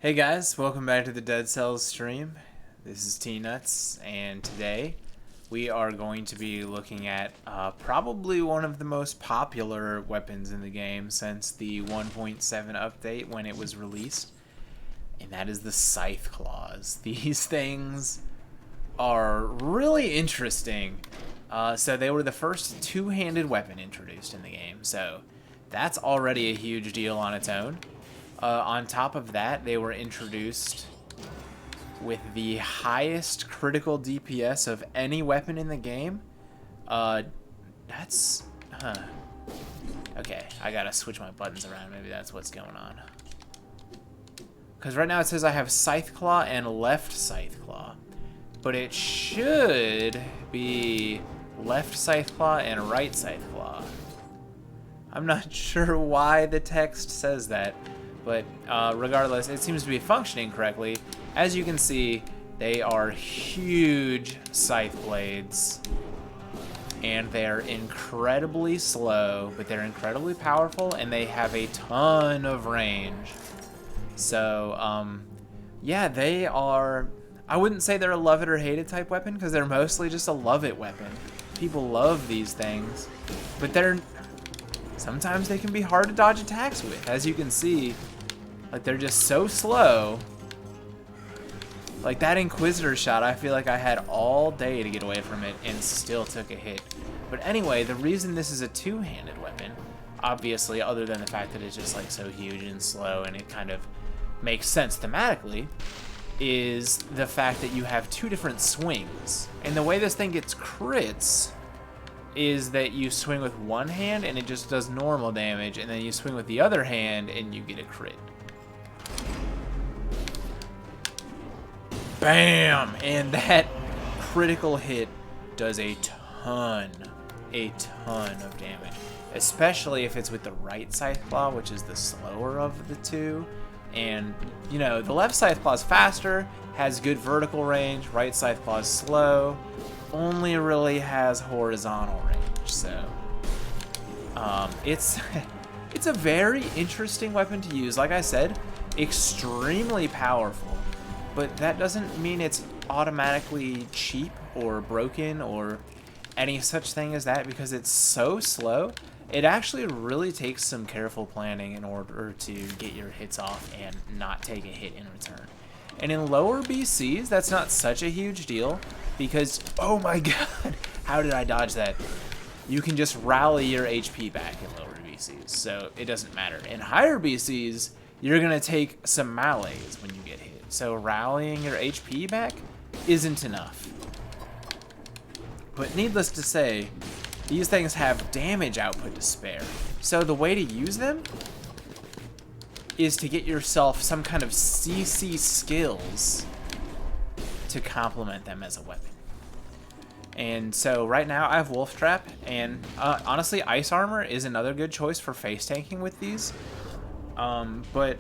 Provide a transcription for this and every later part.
Hey guys, welcome back to the Dead Cells stream. This is T-Nuts, and today we are going to be looking at probably one of the most popular weapons in the game since the 1.7 update when it was released, and that is the Scythe Claws. These things are really interesting. So they were the first two-handed weapon introduced in the game, so that's already a huge deal on its own. On top of that, they were introduced with the highest critical DPS of any weapon in the game. Okay, I gotta switch my buttons around. Maybe that's what's going on. Because right now it says I have Scythe Claw and left Scythe Claw. But it should be left Scythe Claw and right Scythe Claw. I'm not sure why the text says that. But regardless, it seems to be functioning correctly. As you can see, they are huge scythe blades. And they're incredibly slow, but they're incredibly powerful, and they have a ton of range. So, yeah, they are... I wouldn't say they're a love it or hate it type weapon, because they're mostly just a love it weapon. People love these things, but sometimes they can be hard to dodge attacks with. As you can see, like, they're just so slow. Like that Inquisitor shot, I feel like I had all day to get away from it and still took a hit. But anyway, the reason this is a two-handed weapon, obviously, other than the fact that it's just like so huge and slow and it kind of makes sense thematically, is the fact that you have two different swings. And the way this thing gets crits is that you swing with one hand and it just does normal damage, and then you swing with the other hand and you get a crit. Bam! And that critical hit does a ton of damage. Especially if it's with the right Scythe Claw, which is the slower of the two. And, you know, the left Scythe Claw is faster, has good vertical range, right Scythe Claw is slow, only really has horizontal range, so... it's a very interesting weapon to use. Like I said, extremely powerful. But that doesn't mean it's automatically cheap or broken or any such thing as that, because it's so slow. It actually really takes some careful planning in order to get your hits off and not take a hit in return. And in lower BCs, that's not such a huge deal because, oh my god, how did I dodge that? You can just rally your HP back in lower BCs, so it doesn't matter. In higher BCs, you're going to take some melees when you get hit. So rallying your HP back isn't enough. But needless to say, these things have damage output to spare. So the way to use them is to get yourself some kind of CC skills to complement them as a weapon. And so right now I have Wolf Trap, and honestly, Ice Armor is another good choice for face tanking with these. But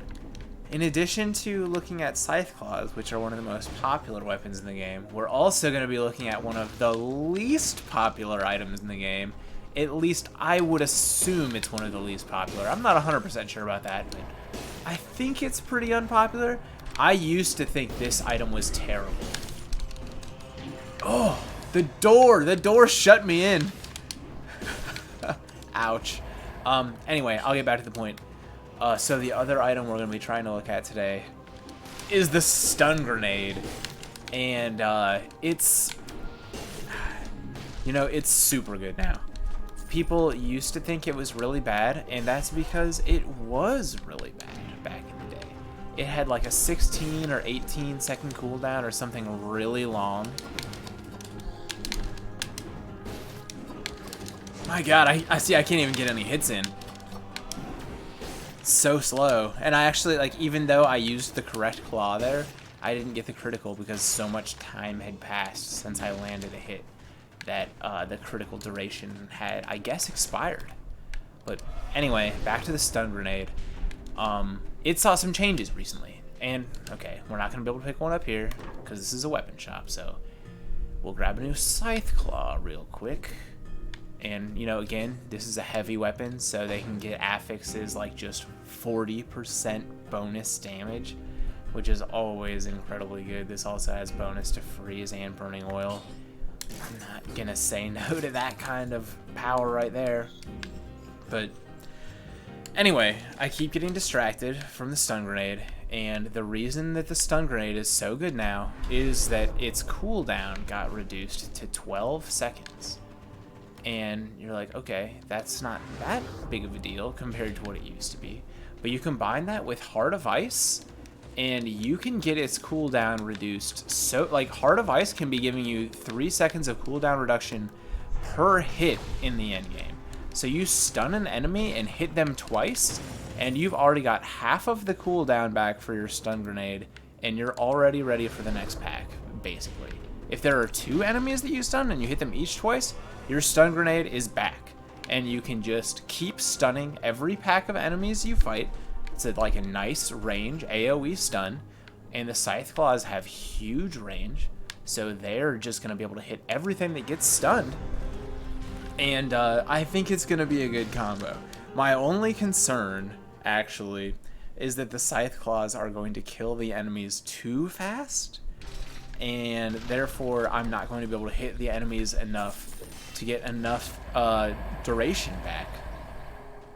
in addition to looking at Scythe Claws, which are one of the most popular weapons in the game, we're also going to be looking at one of the least popular items in the game. At least I would assume it's one of the least popular. I'm not 100% sure about that, but I think it's pretty unpopular. I used to think this item was terrible. Oh, the door shut me in. Ouch. Anyway, I'll get back to the point. So the other item we're going to be trying to look at today is the stun grenade. And it's super good now. People used to think it was really bad, and that's because it was really bad back in the day. It had like a 16 or 18 second cooldown or something really long. My god, I see I can't even get any hits in. So slow. And I actually, like, even though I used the correct claw there, I didn't get the critical because so much time had passed since I landed a hit that the critical duration had, I guess, expired. But anyway, back to the stun grenade. It saw some changes recently. And, okay, we're not going to be able to pick one up here because this is a weapon shop, so we'll grab a new Scythe Claw real quick. And, you know, again, this is a heavy weapon, so they can get affixes like just 40% bonus damage. which is always incredibly good. This also has bonus to freeze and burning oil. I'm not gonna say no to that kind of power right there. But anyway, I keep getting distracted from the stun grenade, and the reason that the stun grenade is so good now is that its cooldown got reduced to 12 seconds. And you're like, okay, that's not that big of a deal compared to what it used to be. But you combine that with Heart of Ice, and you can get its cooldown reduced. So, like, Heart of Ice can be giving you 3 seconds of cooldown reduction per hit in the endgame. So you stun an enemy and hit them twice, and you've already got half of the cooldown back for your stun grenade, and you're already ready for the next pack, basically. If there are 2 enemies that you stun and you hit them each twice, your stun grenade is back, and you can just keep stunning every pack of enemies you fight. It's like a nice range AoE stun, and the Scythe Claws have huge range, so they're just going to be able to hit everything that gets stunned, and I think it's going to be a good combo. My only concern, actually, is that the Scythe Claws are going to kill the enemies too fast, and therefore I'm not going to be able to hit the enemies enough to get enough duration back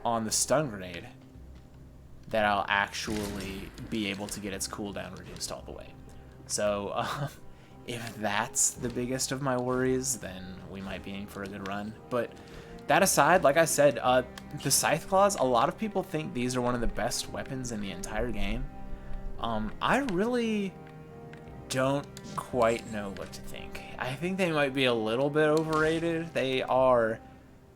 on the stun grenade that I'll actually be able to get its cooldown reduced all the way. So if that's the biggest of my worries, then we might be in for a good run. But that aside, like I said, the Scythe Claws, a lot of people think these are one of the best weapons in the entire game. I really don't quite know what to think. I think they might be a little bit overrated. They are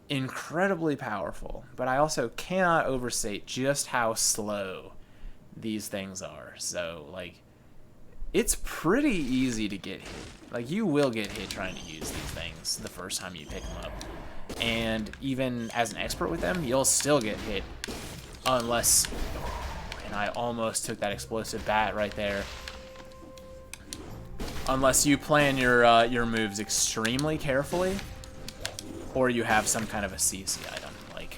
incredibly powerful, but I also cannot overstate just how slow these things are. So, like, it's pretty easy to get hit. Like, you will get hit trying to use these things the first time you pick them up. And even as an expert with them, you'll still get hit unless... And I almost took that explosive bat right there. Unless you plan your moves extremely carefully, or you have some kind of a CC item, like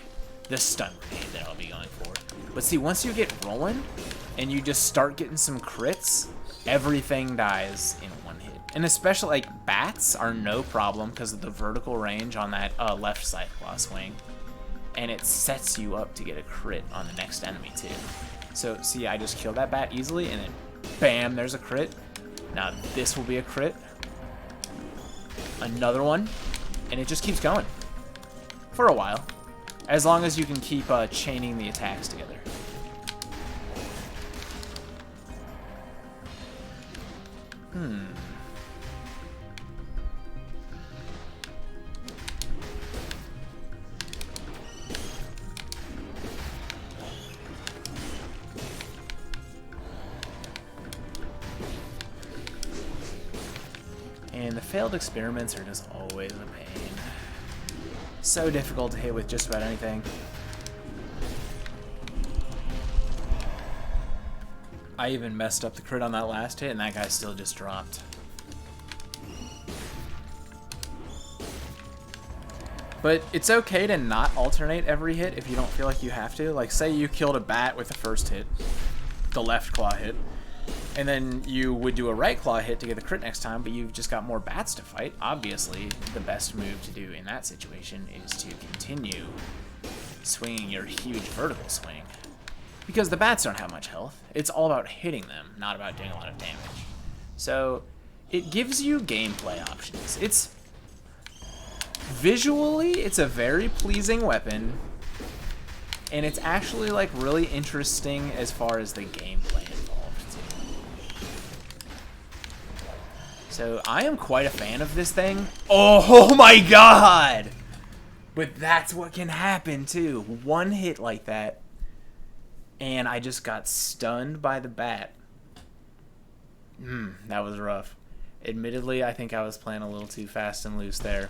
the stun grenade that I'll be going for. But see, once you get rolling, and you just start getting some crits, everything dies in one hit. And especially, like, bats are no problem because of the vertical range on that left Scythe Claw swing. And it sets you up to get a crit on the next enemy, too. So, see, I just killed that bat easily, and then bam, there's a crit. Now this will be a crit. Another one. And it just keeps going. For a while. As long as you can keep chaining the attacks together. And the failed experiments are just always a pain. So difficult to hit with just about anything. I even messed up the crit on that last hit, and that guy still just dropped. But it's okay to not alternate every hit if you don't feel like you have to. Like, say you killed a bat with the first hit, the left claw hit, and then you would do a right claw hit to get the crit next time, but you've just got more bats to fight. Obviously, the best move to do in that situation is to continue swinging your huge vertical swing. Because the bats don't have much health. It's all about hitting them, not about doing a lot of damage. So, it gives you gameplay options. Visually, it's a very pleasing weapon, and it's actually, like, really interesting as far as the gameplay involved, too. So, I am quite a fan of this thing. Oh my god! But that's what can happen, too. One hit like that, and I just got stunned by the bat. That was rough. Admittedly, I think I was playing a little too fast and loose there.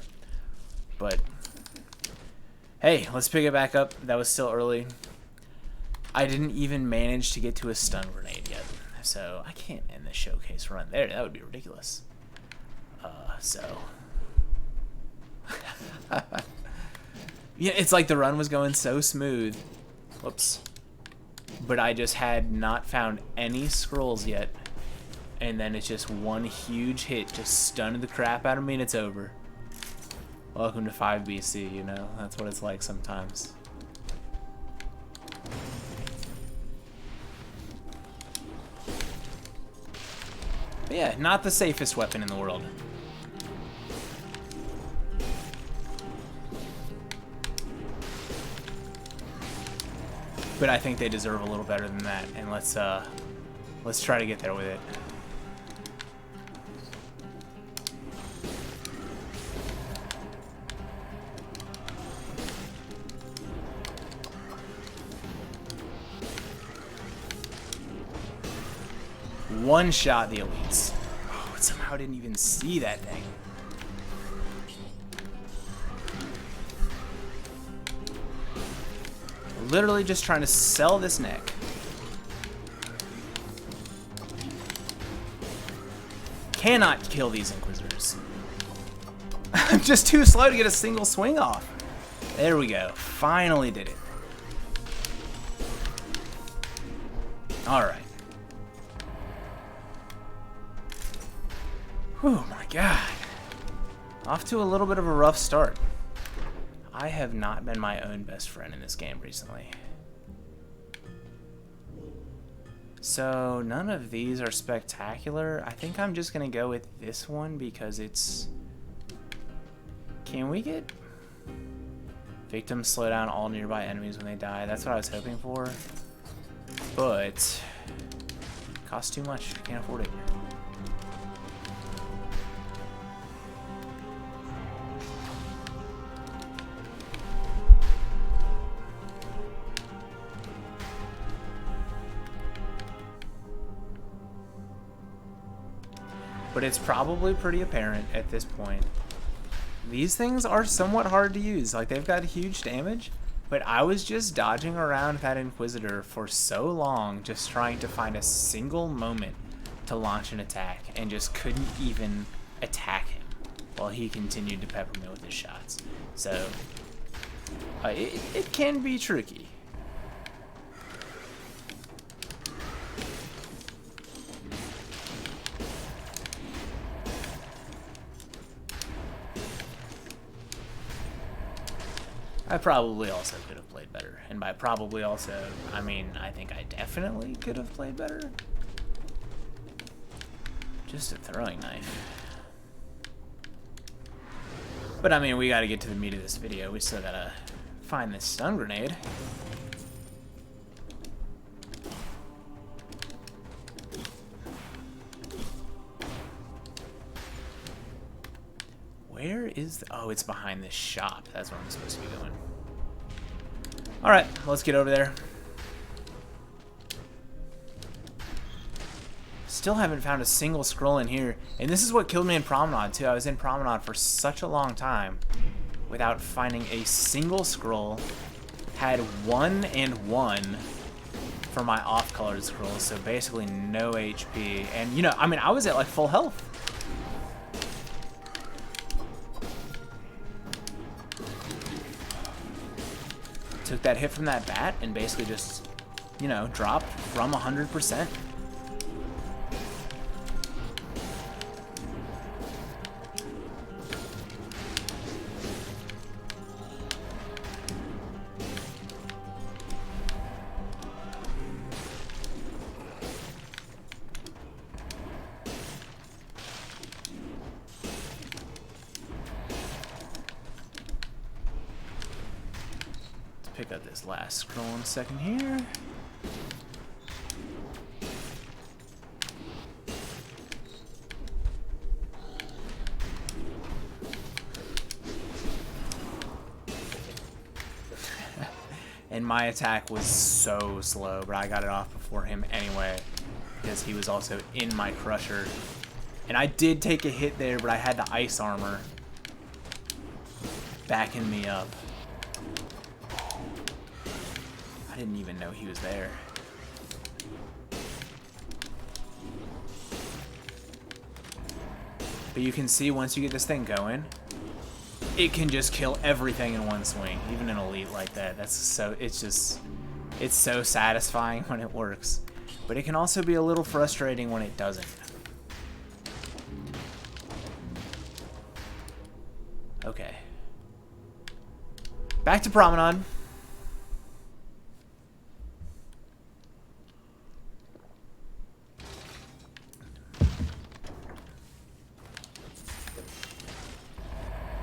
But, hey, let's pick it back up. That was still early. I didn't even manage to get to a stun grenade yet. So, I can't end the showcase run there. That would be ridiculous. Yeah, it's like the run was going so smooth. Whoops. but I just had not found any scrolls yet. And then it's just one huge hit, just stunned the crap out of me, and it's over. Welcome to 5 BC, you know? That's what it's like sometimes. But yeah, not the safest weapon in the world. But I think they deserve a little better than that, and let's try to get there with it. One shot the elites. Oh, somehow didn't even see that thing. Literally just trying to sell this neck. Cannot kill these Inquisitors. I'm just too slow to get a single swing off. There we go. Finally did it. Alright. Oh my god. Off to a little bit of a rough start. I have not been my own best friend in this game recently. So none of these are spectacular. I think I'm just gonna go with this one because it's... Can we get... Victims slow down all nearby enemies when they die. That's what I was hoping for. But... It costs too much. I can't afford it. But it's probably pretty apparent at this point. These things are somewhat hard to use. Like, they've got huge damage, but I was just dodging around that Inquisitor for so long, just trying to find a single moment to launch an attack, and just couldn't even attack him while he continued to pepper me with his shots. So, it can be tricky. I probably also could have played better. And by probably also, I mean, I think I definitely could have played better. Just a throwing knife. But I mean, we gotta get to the meat of this video. We still gotta find this stun grenade. Where is the... Oh, it's behind this shop. That's where I'm supposed to be going. Alright, let's get over there. Still haven't found a single scroll in here. And this is what killed me in Promenade, too. I was in Promenade for such a long time without finding a single scroll. Had 1 and 1 for my off-colored scrolls, so basically no HP. And, you know, I mean, I was at, like, full health. Took that hit from that bat and basically just, you know, dropped from 100%. Pick up this last scroll in a second here. And my attack was so slow, but I got it off before him anyway, because he was also in my crusher. And I did take a hit there, but I had the ice armor backing me up. I didn't even know he was there. But you can see once you get this thing going, it can just kill everything in one swing, even an elite like that. That's so, it's just, It's so satisfying when it works, but it can also be a little frustrating when it doesn't. Okay. Back to promenade.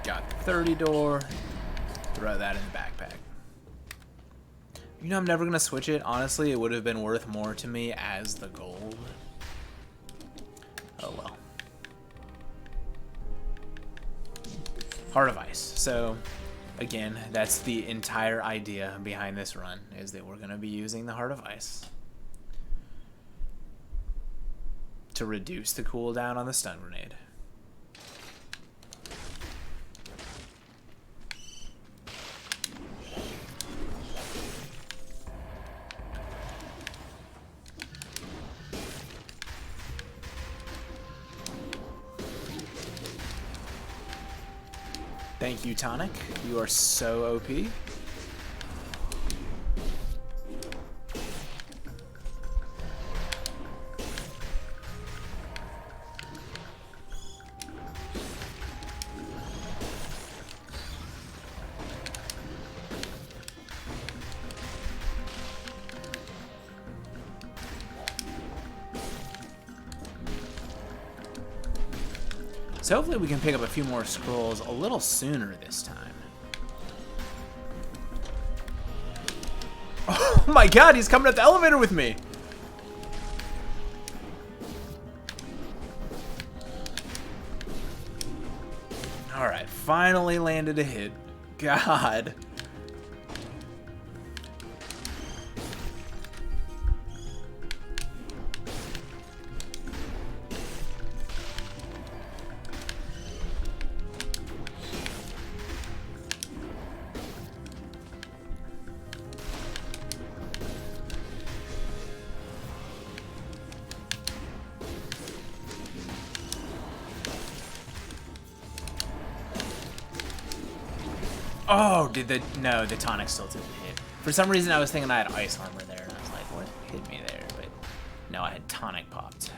Got the 30 door. Throw that in the backpack. You know, I'm never going to switch it. Honestly, it would have been worth more to me as the gold. Oh well. Heart of Ice. So, again, that's the entire idea behind this run, is that we're going to be using the Heart of Ice to reduce the cooldown on the stun grenade. Thank you, Tonic. You are so OP. So hopefully we can pick up a few more scrolls a little sooner this time. Oh my god, he's coming up the elevator with me! Alright, finally landed a hit. God. Oh, no, the tonic still didn't hit. For some reason, I was thinking I had ice armor there, and I was like, what hit me there? But no, I had tonic popped.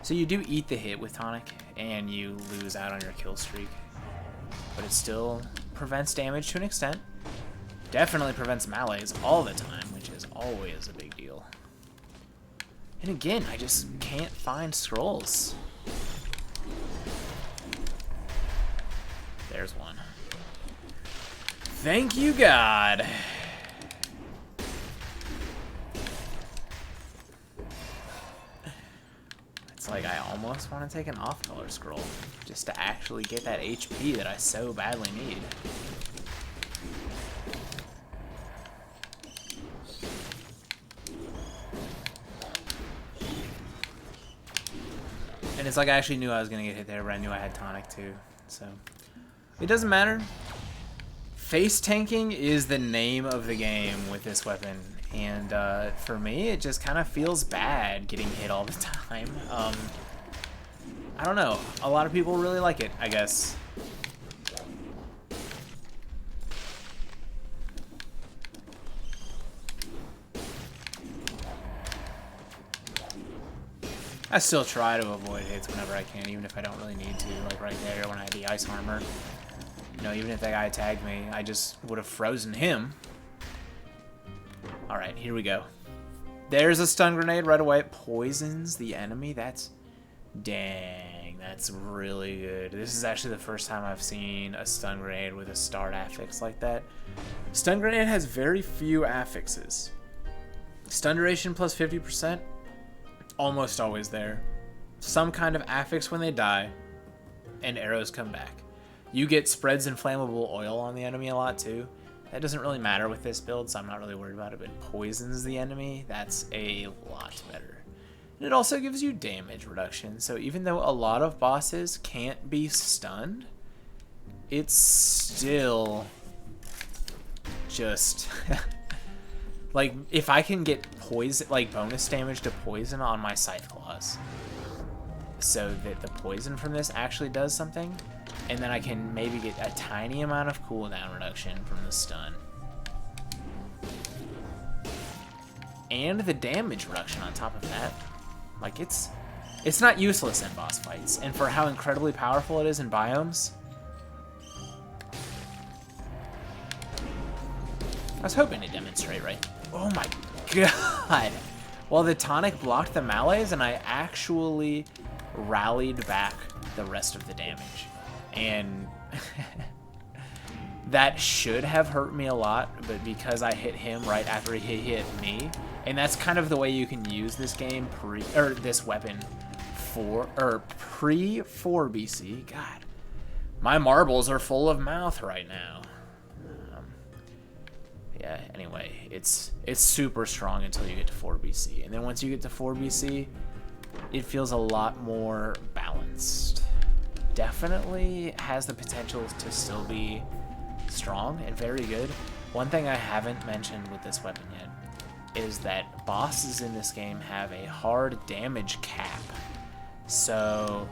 So you do eat the hit with tonic, and you lose out on your kill streak. But it still prevents damage to an extent. Definitely prevents melees all the time, which is always a big deal. And again, I just can't find scrolls. There's one. Thank you, God. It's like I almost want to take an off-color scroll just to actually get that HP that I so badly need. And it's like I actually knew I was going to get hit there, but I knew I had tonic too. So it doesn't matter. Face tanking is the name of the game with this weapon, and for me, it just kind of feels bad getting hit all the time. I don't know. A lot of people really like it, I guess. I still try to avoid hits whenever I can, even if I don't really need to, like right there when I had the ice armor. You know, even if that guy tagged me, I just would have frozen him. Alright, here we go. There's a stun grenade right away. It poisons the enemy. That's... Dang, that's really good. This is actually the first time I've seen a stun grenade with a start affix like that. Stun grenade has very few affixes. Stun duration plus 50%, almost always there. Some kind of affix when they die, and arrows come back. You get spreads inflammable oil on the enemy a lot too. That doesn't really matter with this build, so I'm not really worried about it, but poisons the enemy, that's a lot better. And it also gives you damage reduction, so even though a lot of bosses can't be stunned, it's still just... like, if I can get poison, like bonus damage to poison on my Scythe Claws, so that the poison from this actually does something, and then I can maybe get a tiny amount of cooldown reduction from the stun. and the damage reduction on top of that. Like, it's not useless in boss fights, and for how incredibly powerful it is in biomes, I was hoping to demonstrate, right? Oh my god! Well, the tonic blocked the melees, and I actually rallied back the rest of the damage. And that should have hurt me a lot, but because I hit him right after he hit me, and that's kind of the way you can use this game, this weapon pre-4 BC. God, my marbles are full of mouth right now. Yeah, anyway, it's super strong until you get to 4 BC. And then once you get to 4 BC, it feels a lot more balanced. Definitely has the potential to still be strong and very good. One thing I haven't mentioned with this weapon yet is that bosses in this game have a hard damage cap. So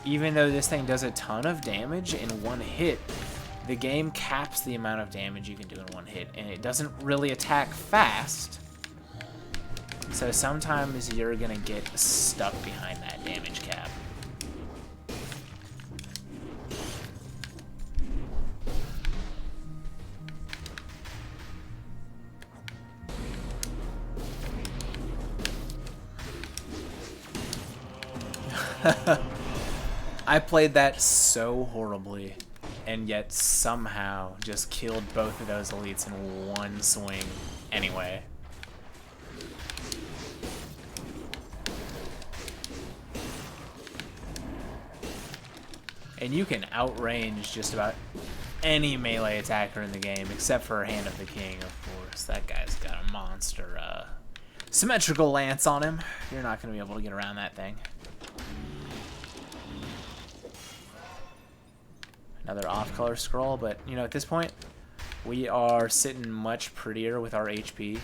even though this thing does a ton of damage in one hit, the game caps the amount of damage you can do in one hit, and it doesn't really attack fast. So sometimes you're gonna get stuck behind that damage cap. I played that so horribly, and yet somehow just killed both of those elites in one swing anyway. And you can outrange just about any melee attacker in the game, except for Hand of the King, of course. That guy's got a monster symmetrical lance on him. You're not going to be able to get around that thing. Another off-color scroll, but, you know, at this point, we are sitting much prettier with our HP.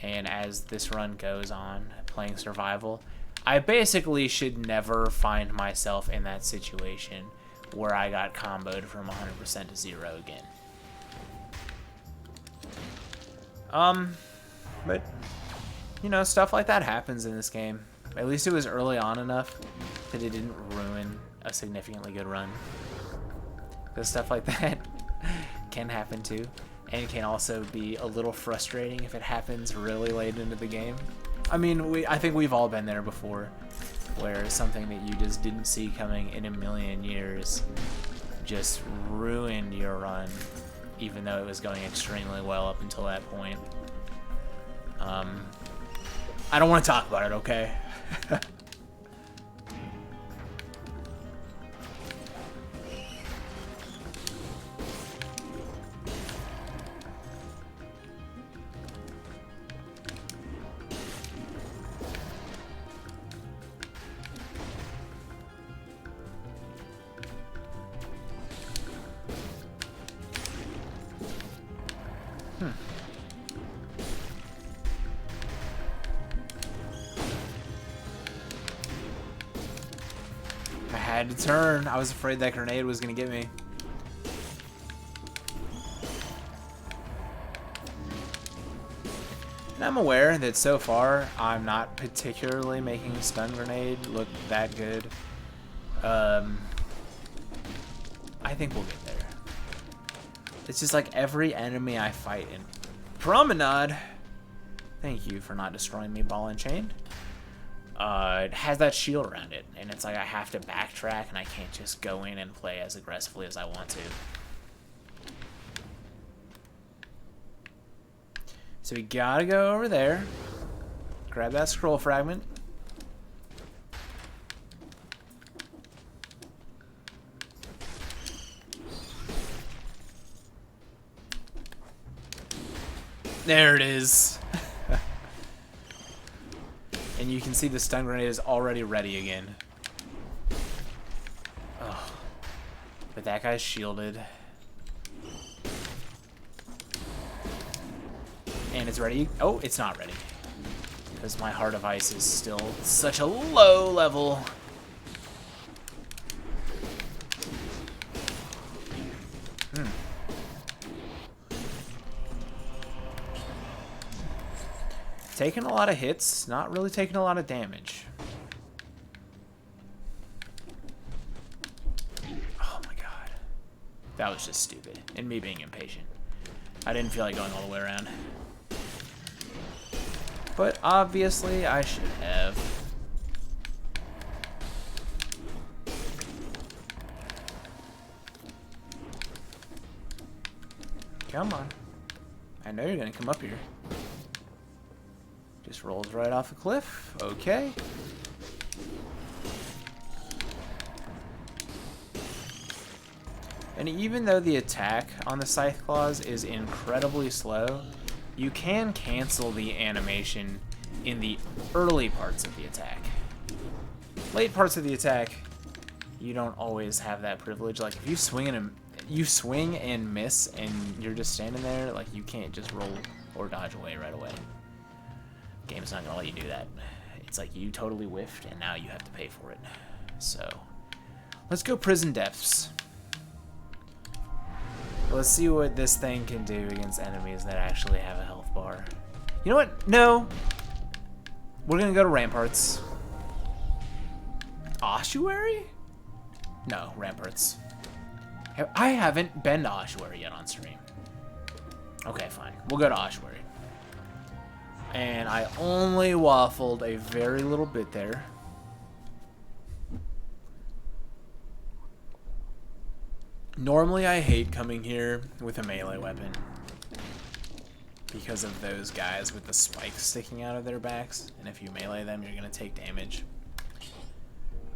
And as this run goes on, playing survival, I basically should never find myself in that situation where I got comboed from 100% to 0 again. But, you know, stuff like that happens in this game. At least it was early on enough that it didn't ruin a significantly good run. Because stuff like that can happen too, and can also be a little frustrating if it happens really late into the game. I mean, I think we've all been there before, where something that you just didn't see coming in a million years just ruined your run, even though it was going extremely well up until that point. I don't want to talk about it, okay? I had to turn. I was afraid that grenade was going to get me. And I'm aware that so far I'm not particularly making stun grenade look that good. I think we'll get there. It's just like every enemy I fight in Promenade. Thank you for not destroying me, ball and chain. It has that shield around it, and it's like I have to backtrack, and I can't just go in and play as aggressively as I want to. So we gotta go over there, grab that scroll fragment. There it is. And you can see the stun grenade is already ready again. Oh. But that guy's shielded. And it's ready. Oh, it's not ready. Because my Heart of Ice is still such a low level. taking a lot of hits, not really taking a lot of damage. Oh my god. That was just stupid. And me being impatient. I didn't feel like going all the way around. But obviously I should have. Come on. I know you're gonna come up here. Just rolls right off a cliff. Okay. And even though the attack on the Scythe Claws is incredibly slow, you can cancel the animation in the early parts of the attack. Late parts of the attack, you don't always have that privilege. Like if you swing and miss and you're just standing there, like you can't just roll or dodge away right away. Game's not gonna let you do that. It's like you totally whiffed and now you have to pay for it. So let's go prison depths. Let's see what this thing can do against enemies that actually have a health bar. You know what? No. We're gonna go to ramparts. Ossuary? No, ramparts. I haven't been to Ossuary yet on stream. Okay, fine. We'll go to Ossuary. And I only waffled a very little bit there. Normally I hate coming here with a melee weapon because of those guys with the spikes sticking out of their backs, and if you melee them you're gonna take damage.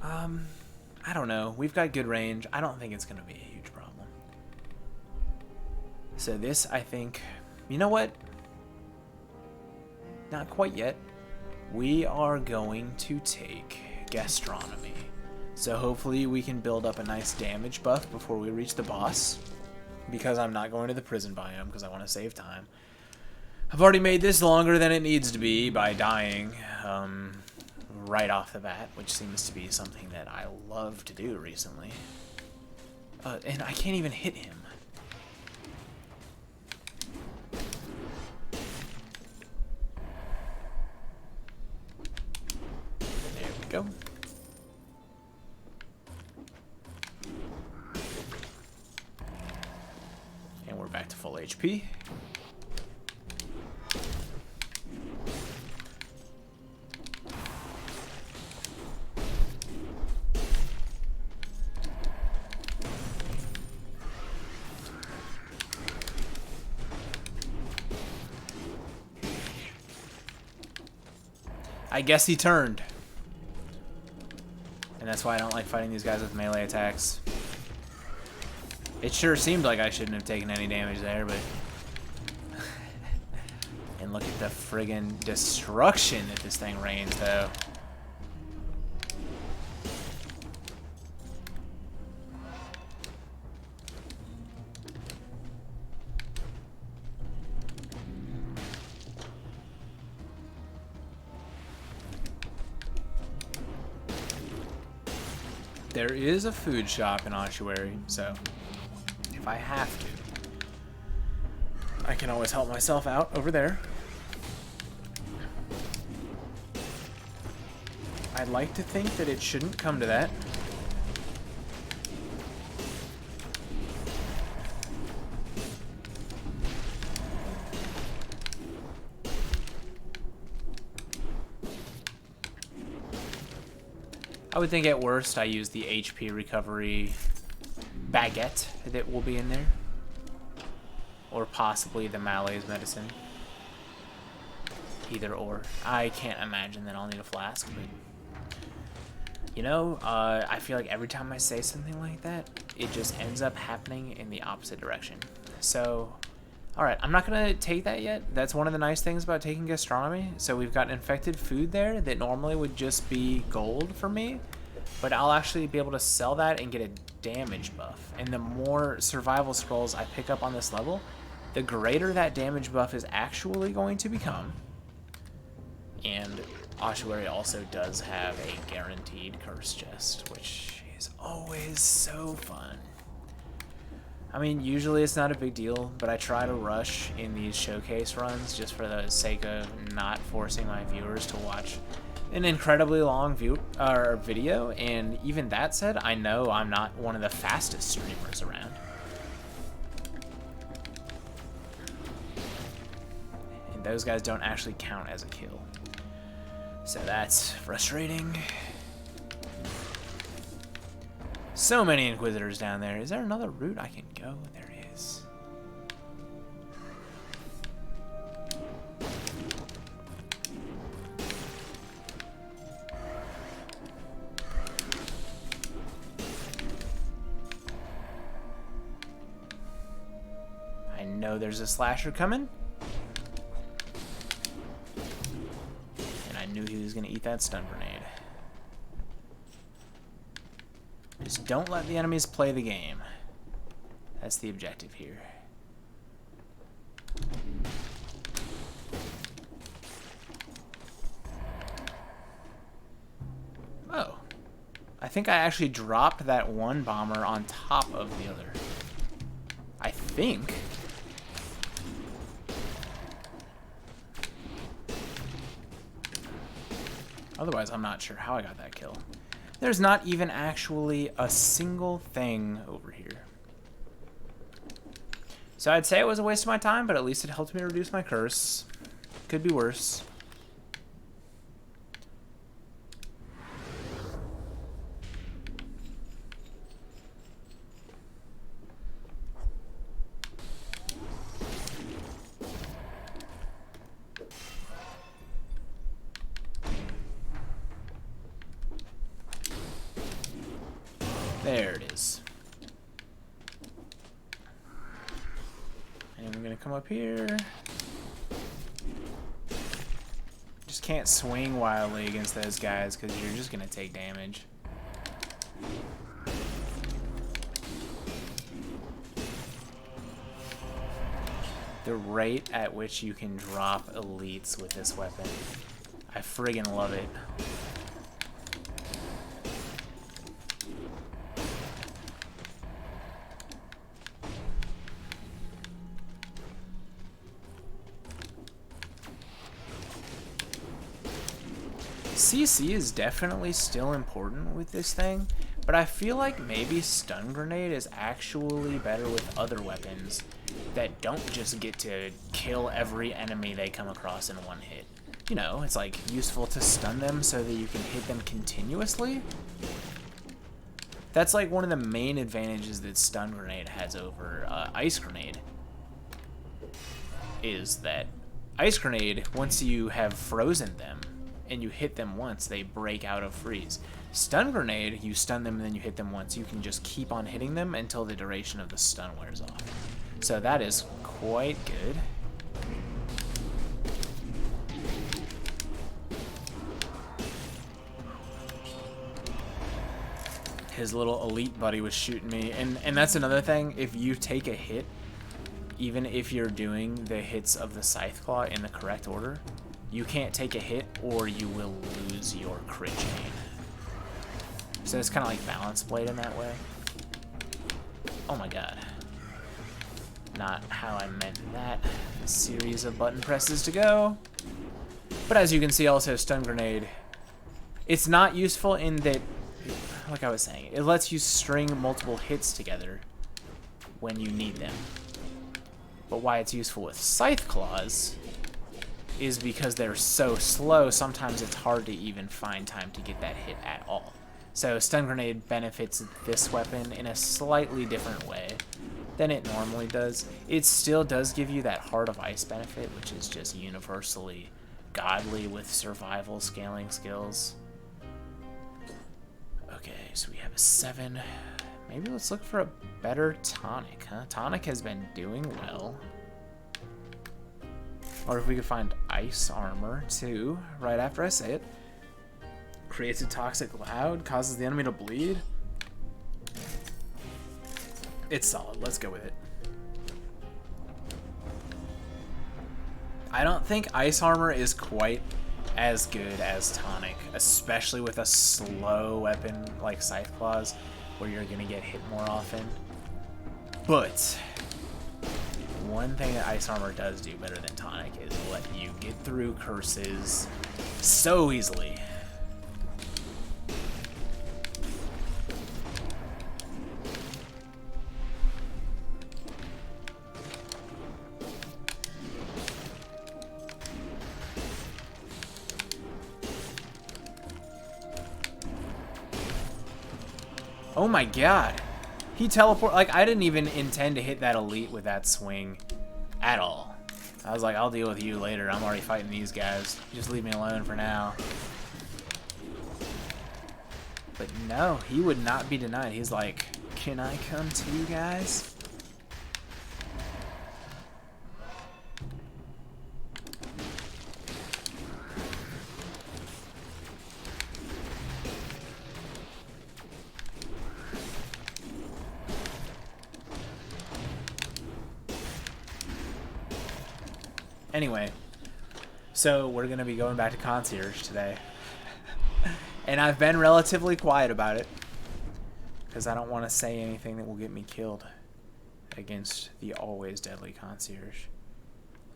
I don't know, we've got good range. I don't think it's gonna be a huge problem. So this, I think, you know what? Not quite yet. We are going to take gastronomy. So hopefully we can build up a nice damage buff before we reach the boss. Because I'm not going to the prison biome because I want to save time. I've already made this longer than it needs to be by dying right off the bat, which seems to be something that I love to do recently. And I can't even hit him. There we go. And we're back to full HP. I guess he turned. And that's why I don't like fighting these guys with melee attacks. It sure seemed like I shouldn't have taken any damage there, but... And look at the friggin' destruction that this thing rains, though. There is a food shop in Ossuary, so if I have to, I can always help myself out over there. I'd like to think that it shouldn't come to that. I would think at worst I use the HP recovery baguette that will be in there. Or possibly the Malaise medicine. Either or. I can't imagine that I'll need a flask, but... You know, I feel like every time I say something like that, it just ends up happening in the opposite direction. So, alright, I'm not going to take that yet. That's one of the nice things about taking gastronomy. So we've got infected food there that normally would just be gold for me. But I'll actually be able to sell that and get a damage buff. And the more survival scrolls I pick up on this level, the greater that damage buff is actually going to become. And Ossuary also does have a guaranteed curse chest, which is always so fun. I mean, usually it's not a big deal, but I try to rush in these showcase runs just for the sake of not forcing my viewers to watch an incredibly long video, and even that said, I know I'm not one of the fastest streamers around. And those guys don't actually count as a kill. So that's frustrating. So many Inquisitors down there. Is there another route I can go? There is. I know there's a slasher coming. And I knew he was going to eat that stun grenade. Just don't let the enemies play the game. That's the objective here. Oh. I think I actually dropped that one bomber on top of the other. I think. Otherwise, I'm not sure how I got that kill. There's not even actually a single thing over here. So I'd say it was a waste of my time, but at least it helped me reduce my curse. Could be worse. There it is. And I'm gonna come up here. Just can't swing wildly against those guys because you're just gonna take damage. The rate at which you can drop elites with this weapon, I friggin' love it. CC is definitely still important with this thing, but I feel like maybe stun grenade is actually better with other weapons that don't just get to kill every enemy they come across in one hit. You know, it's like useful to stun them so that you can hit them continuously. That's like one of the main advantages that stun grenade has over ice grenade, is that ice grenade, once you have frozen them and you hit them once, they break out of freeze. Stun grenade, you stun them and then you hit them once. You can just keep on hitting them until the duration of the stun wears off. So that is quite good. His little elite buddy was shooting me, and that's another thing. If you take a hit, even if you're doing the hits of the Scythe Claw in the correct order, you can't take a hit or you will lose your crit chain. So it's kind of like Balance Blade in that way. Oh my god. Not how I meant that series of button presses to go. But as you can see, also stun grenade, it's not useful in that, like I was saying, it lets you string multiple hits together when you need them. But why it's useful with Scythe Claws is because they're so slow, sometimes it's hard to even find time to get that hit at all. So stun grenade benefits this weapon in a slightly different way than it normally does. It still does give you that Heart of Ice benefit, which is just universally godly with survival scaling skills. Okay, so we have a 7. Maybe let's look for a better tonic, huh? Tonic has been doing well. Or if we could find ice armor, too, right after I say it. Creates a toxic cloud, causes the enemy to bleed. It's solid. Let's go with it. I don't think ice armor is quite as good as tonic, especially with a slow weapon like Scythe Claws, where you're going to get hit more often. But one thing that Ice Armor does do better than Tonic is let you get through curses so easily. Oh my god. He teleport, like, I didn't even intend to hit that elite with that swing at all. I was like, I'll deal with you later. I'm already fighting these guys. Just leave me alone for now. But no, he would not be denied. He's like, can I come too, guys? Anyway, so we're going to be going back to concierge today. And I've been relatively quiet about it because I don't want to say anything that will get me killed against the always deadly concierge.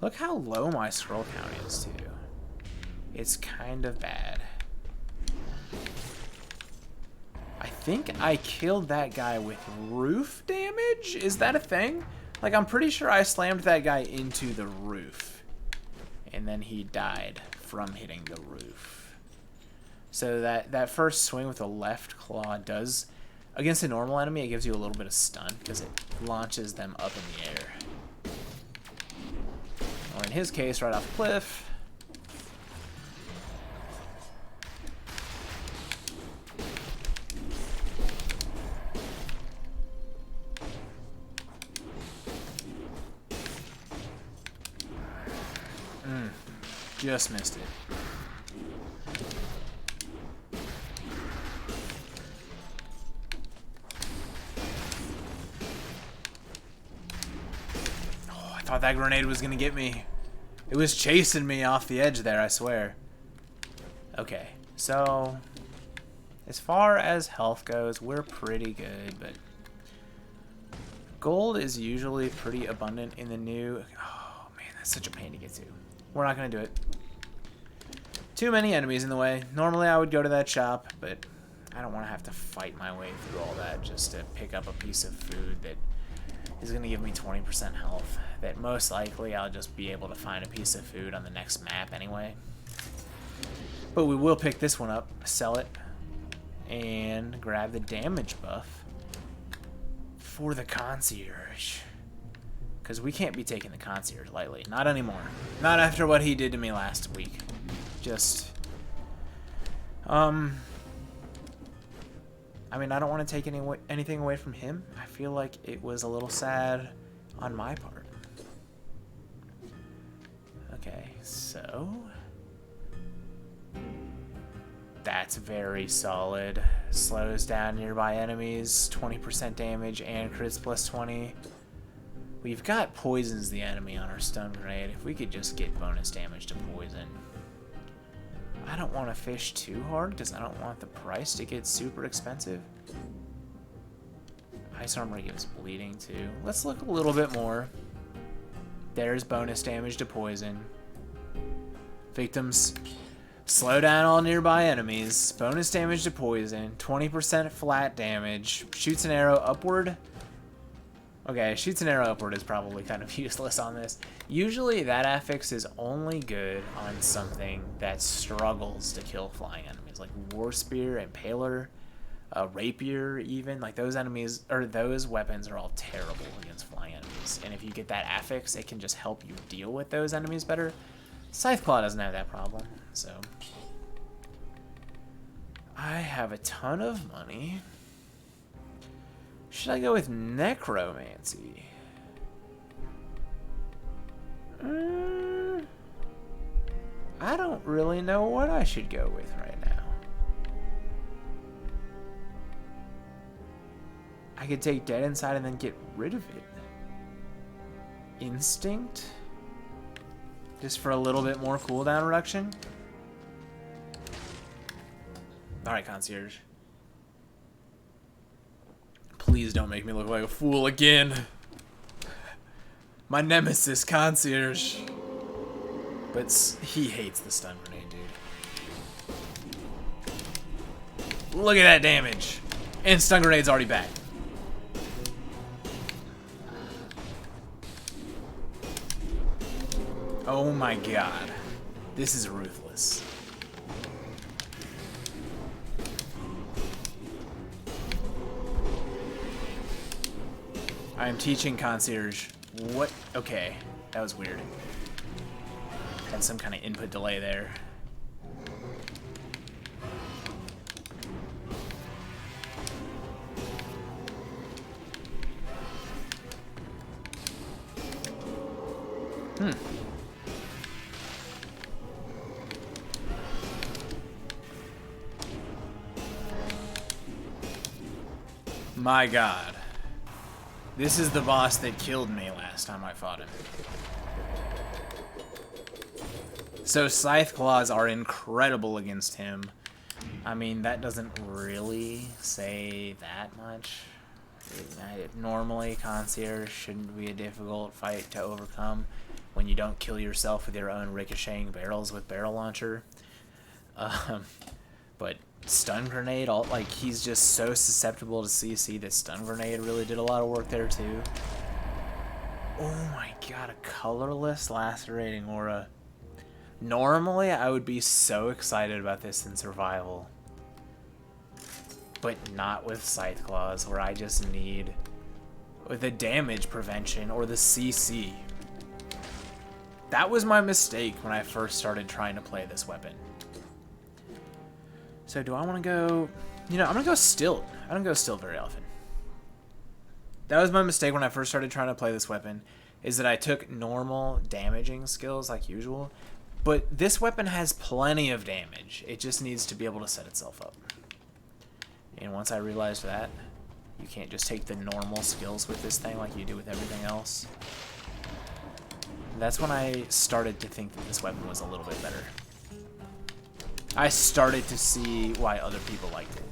Look how low my scroll count is, too. It's kind of bad. I think I killed that guy with roof damage? Is that a thing? Like, I'm pretty sure I slammed that guy into the roof. And then he died from hitting the roof. So that first swing with the left claw does, against a normal enemy, it gives you a little bit of stun because it launches them up in the air. Or in his case, right off the cliff. Just missed it. Oh, I thought that grenade was gonna get me. It was chasing me off the edge there, I swear. Okay, so as far as health goes, we're pretty good, but gold is usually pretty abundant in the new. Oh man, that's such a pain to get to. We're not gonna do it. Too many enemies in the way. Normally I would go to that shop, but I don't want to have to fight my way through all that just to pick up a piece of food that is going to give me 20% health. That most likely I'll just be able to find a piece of food on the next map anyway. But we will pick this one up, sell it, and grab the damage buff for the concierge. Because we can't be taking the concierge lightly. Not anymore. Not after what he did to me last week. Just, I mean, I don't want to take anything away from him. I feel like it was a little sad on my part. Okay, so that's very solid. Slows down nearby enemies, 20% damage, and crits plus 20. We've got poisons the enemy on our stun grenade. If we could just get bonus damage to poison. I don't want to fish too hard because I don't want the price to get super expensive. Ice Armor gives bleeding too. Let's look a little bit more. There's bonus damage to poison. Victims slow down all nearby enemies. Bonus damage to poison. 20% flat damage. Shoots an arrow upward. Okay, shoots an arrow upward is probably kind of useless on this. Usually that affix is only good on something that struggles to kill flying enemies, like War Spear, Impaler, Rapier even. Like those enemies, or those weapons are all terrible against flying enemies. And if you get that affix, it can just help you deal with those enemies better. Scythe Claw doesn't have that problem, so. I have a ton of money. Should I go with Necromancy? I don't really know what I should go with right now. I could take Dead Inside and then get rid of it. Instinct? Just for a little bit more cooldown reduction? Alright, Concierge. Please don't make me look like a fool again. My nemesis, concierge. But he hates the stun grenade, dude. Look at that damage. And stun grenade's already back. Oh my god. This is ruthless. I am teaching concierge. What? Okay. That was weird. Had some kind of input delay there. My god. This is the boss that killed me last time I fought him. So Scythe Claws are incredible against him. I mean, that doesn't really say that much. Normally, concierge shouldn't be a difficult fight to overcome when you don't kill yourself with your own ricocheting barrels with barrel launcher. But stun grenade, like, he's just so susceptible to CC that stun grenade really did a lot of work there too. Oh my god, a colorless lacerating aura. Normally, I would be so excited about this in survival, but not with Scythe Claws, where I just need the damage prevention or the CC. That was my mistake when I first started trying to play this weapon. So do I want to go... You know, I'm going to go Stilt. I don't go Stilt very often. That was my mistake when I first started trying to play this weapon, is that I took normal damaging skills like usual, but this weapon has plenty of damage. It just needs to be able to set itself up. And once I realized that, you can't just take the normal skills with this thing like you do with everything else. That's when I started to think that this weapon was a little bit better. I started to see why other people liked it.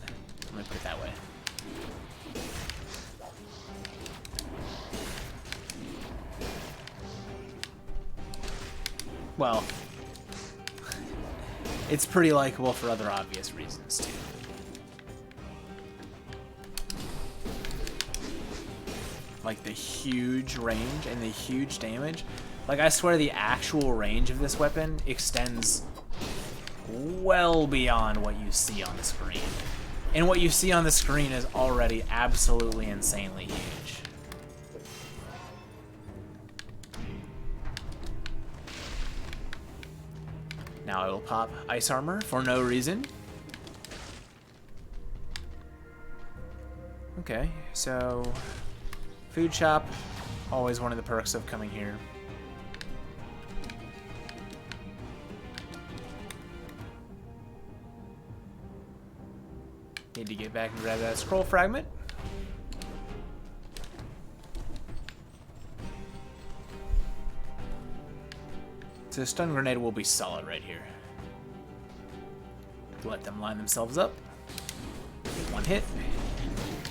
Let me put it that way. Well, it's pretty likable for other obvious reasons, too. Like the huge range and the huge damage. Like, I swear the actual range of this weapon extends well beyond what you see on the screen. And what you see on the screen is already absolutely insanely huge. Now I will pop ice armor for no reason. Okay, so food shop, always one of the perks of coming here. Need to get back and grab that scroll fragment. So stun grenade will be solid right here. Let them line themselves up. Get one hit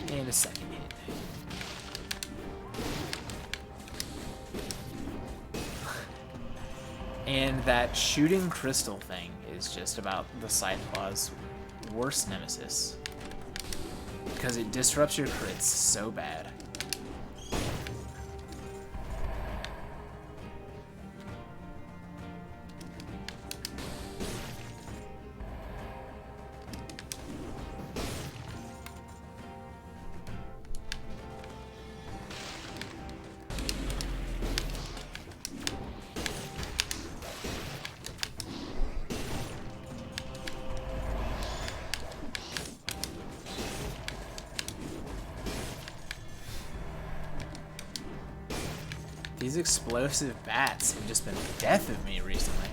and a second hit. And that shooting crystal thing is just about the Scythe Claws' worst nemesis, because it disrupts your crits so bad. These explosive bats have just been the death of me recently.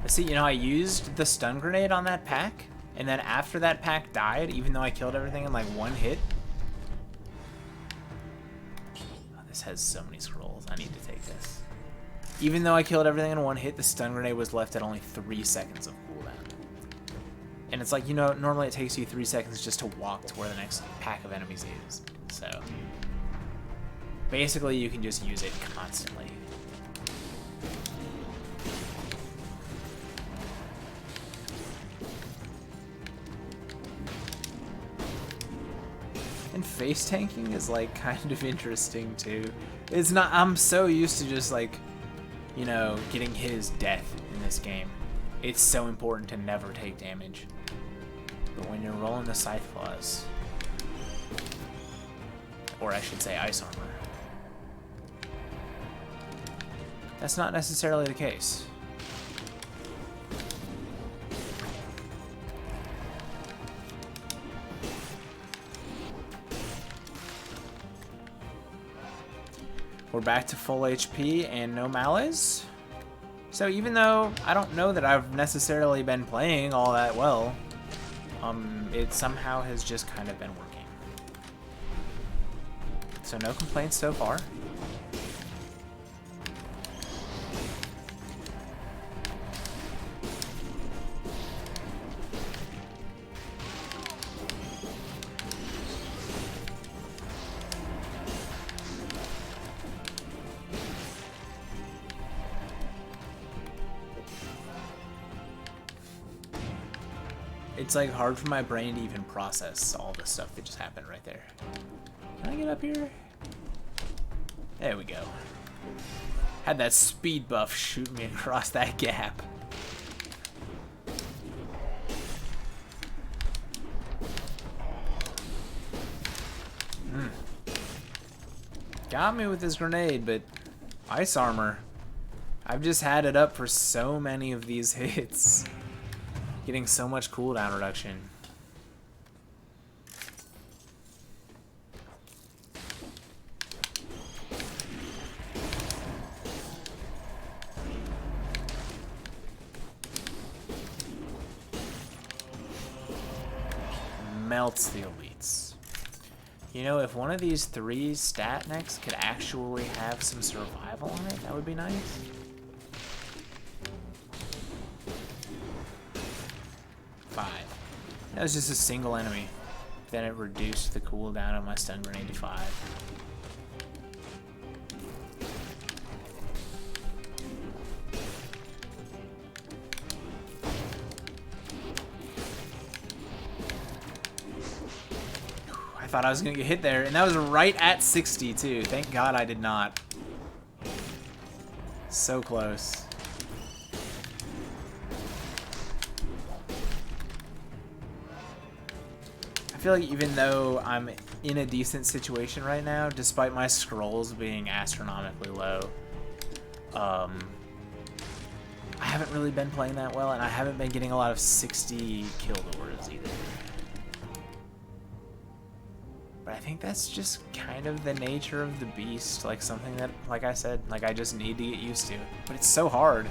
But see, you know, I used the stun grenade on that pack, and then after that pack died, even though I killed everything in like one hit. Oh, this has so many scrolls. I need to take this. Even though I killed everything in one hit, the stun grenade was left at only 3 seconds of cooldown. And it's like, you know, normally it takes you 3 seconds just to walk to where the next pack of enemies is. So Basically, you can just use it constantly. And face tanking is like kind of interesting too. It's not, I'm so used to just like, you know, getting his death in this game. It's so important to never take damage. But when you're rolling the Scythe Claws, or I should say ice armor, that's not necessarily the case. We're back to full HP and no melees. So even though I don't know that I've necessarily been playing all that well, it somehow has just kind of been working. So no complaints so far. It's like hard for my brain to even process all the stuff that just happened right there. Can I get up here? There we go. Had that speed buff shoot me across that gap. Got me with this grenade, but ice armor. I've just had it up for so many of these hits. Getting so much cooldown reduction. Melts the elites. You know, if one of these 3 stat necks could actually have some survival on it, that would be nice. That was just a single enemy. Then it reduced the cooldown of my stun grenade to 5. I thought I was gonna get hit there, and that was right at 60 too. Thank God I did not. So close. I feel like even though I'm in a decent situation right now, despite my scrolls being astronomically low, I haven't really been playing that well, and I haven't been getting a lot of 60 kill doors either. But I think that's just kind of the nature of the beast, like something that, like I said, like I just need to get used to. But it's so hard.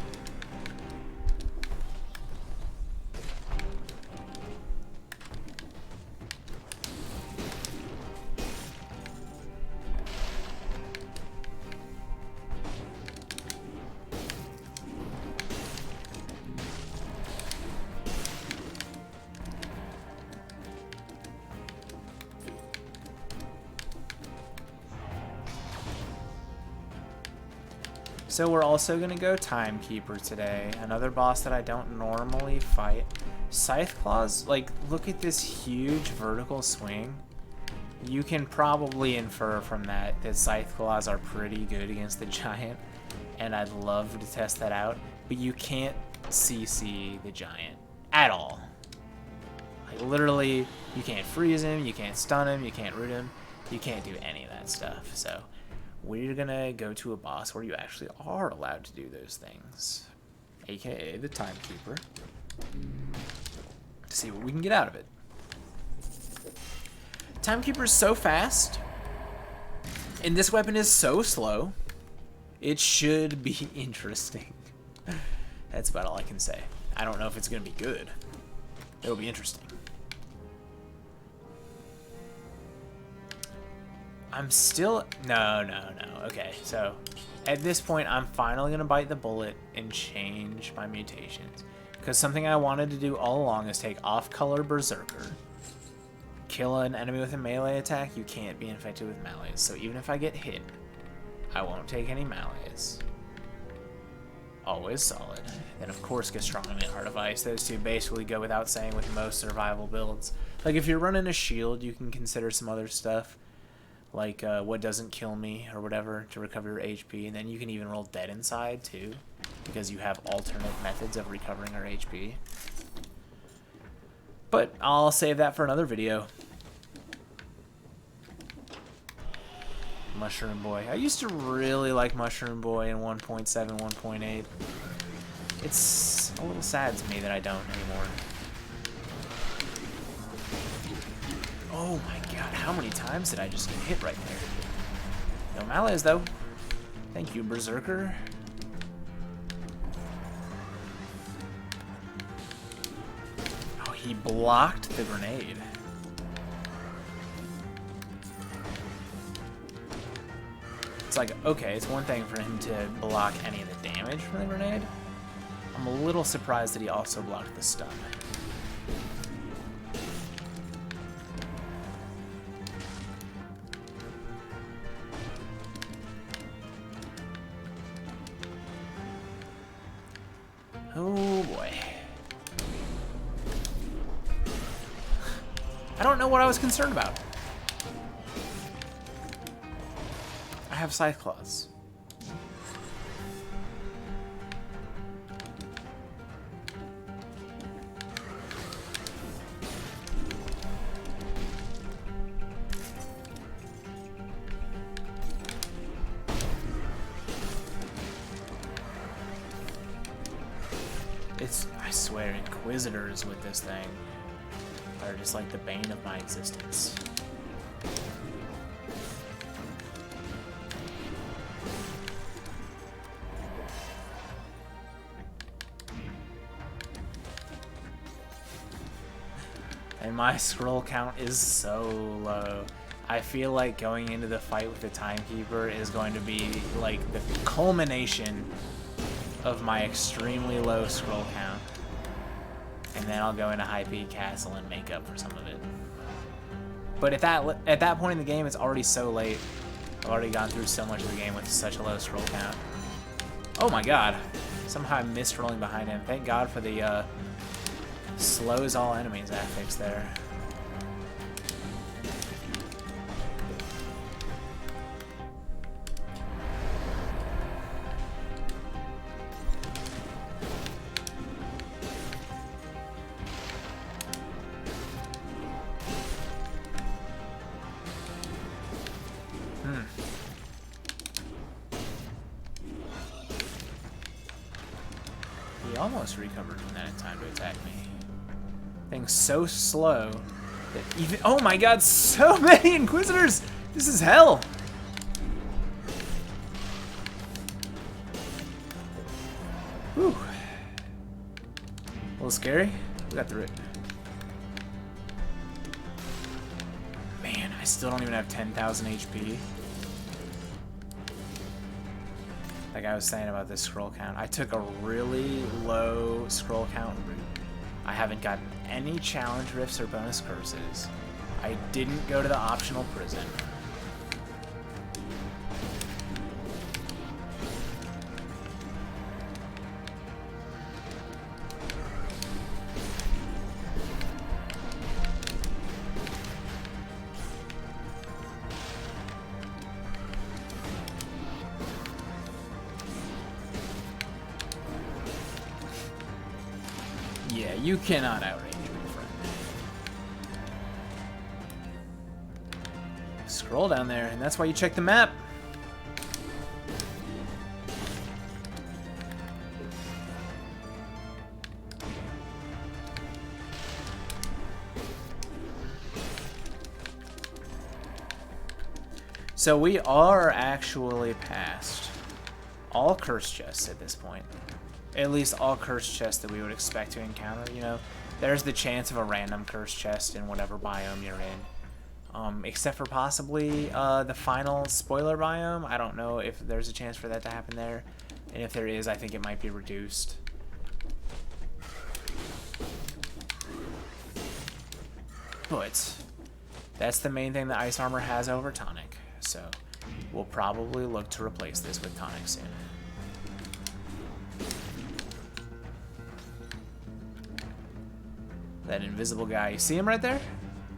So we're also going to go Timekeeper today, another boss that I don't normally fight. Scythe Claws, like, look at this huge vertical swing. You can probably infer from that that Scythe Claws are pretty good against the giant, and I'd love to test that out, but you can't CC the giant at all. Like, literally, you can't freeze him, you can't stun him, you can't root him, you can't do any of that stuff, so we're gonna go to a boss where you actually are allowed to do those things, aka the Timekeeper, to see what we can get out of it. Timekeeper is so fast, and this weapon is so slow, it should be interesting. That's about all I can say. I don't know if it's gonna be good. It'll be interesting. I'm still... No. Okay, so at this point, I'm finally going to bite the bullet and change my mutations. Because something I wanted to do all along is take off-color Berserker. Kill an enemy with a melee attack, you can't be infected with melees. So even if I get hit, I won't take any melees. Always solid. Then of course get strong in Heart of Ice. Those two basically go without saying with most survival builds. Like if you're running a shield, you can consider some other stuff. Like what doesn't kill me or whatever to recover your HP. And then you can even roll dead inside too. Because you have alternate methods of recovering our HP. But I'll save that for another video. Mushroom Boy. I used to really like Mushroom Boy in 1.7, 1.8. It's a little sad to me that I don't anymore. Oh my god, how many times did I just get hit right there? No melees though. Thank you, Berserker. Oh, he blocked the grenade. It's like, okay, it's one thing for him to block any of the damage from the grenade. I'm a little surprised that he also blocked the stun. Oh boy. I don't know what I was concerned about. I have Scythe Claws. I swear, Inquisitors with this thing are just like the bane of my existence. And my scroll count is so low. I feel like going into the fight with the Timekeeper is going to be like the culmination of my extremely low scroll count. And then I'll go into High Peak Castle and make up for some of it. But at that point in the game, it's already so late. I've already gone through so much of the game with such a low scroll count. Oh my god. Somehow I missed rolling behind him. Thank god for the slows all enemies affix there. He almost recovered from that in time to attack me. Thing's so slow that even— oh my god, so many Inquisitors! This is hell! Whew. A little scary. We got through it. Man, I still don't even have 10,000 HP. Like I was saying about this scroll count, I took a really low scroll count route. I haven't gotten any challenge rifts or bonus curses. I didn't go to the optional prison. Yeah, you cannot outrange me, friend. Scroll down there, and that's why you check the map. So we are actually past all curse chests at this point. At least all curse chests that we would expect to encounter, you know. There's the chance of a random curse chest in whatever biome you're in. Except for possibly the final spoiler biome. I don't know if there's a chance for that to happen there. And if there is, I think it might be reduced. But that's the main thing that Ice Armor has over Tonic. So we'll probably look to replace this with tonic soon. That invisible guy, you see him right there?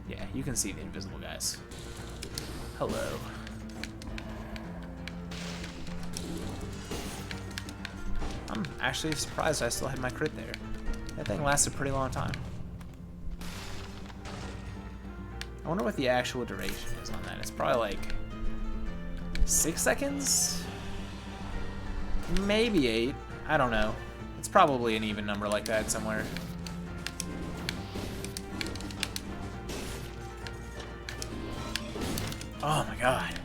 Yeah, you can see the invisible guys. Hello. I'm actually surprised I still had my crit there. That thing lasted a pretty long time. I wonder what the actual duration is on that. It's probably like 6 seconds? Maybe 8. I don't know. It's probably an even number like that somewhere. Oh my god.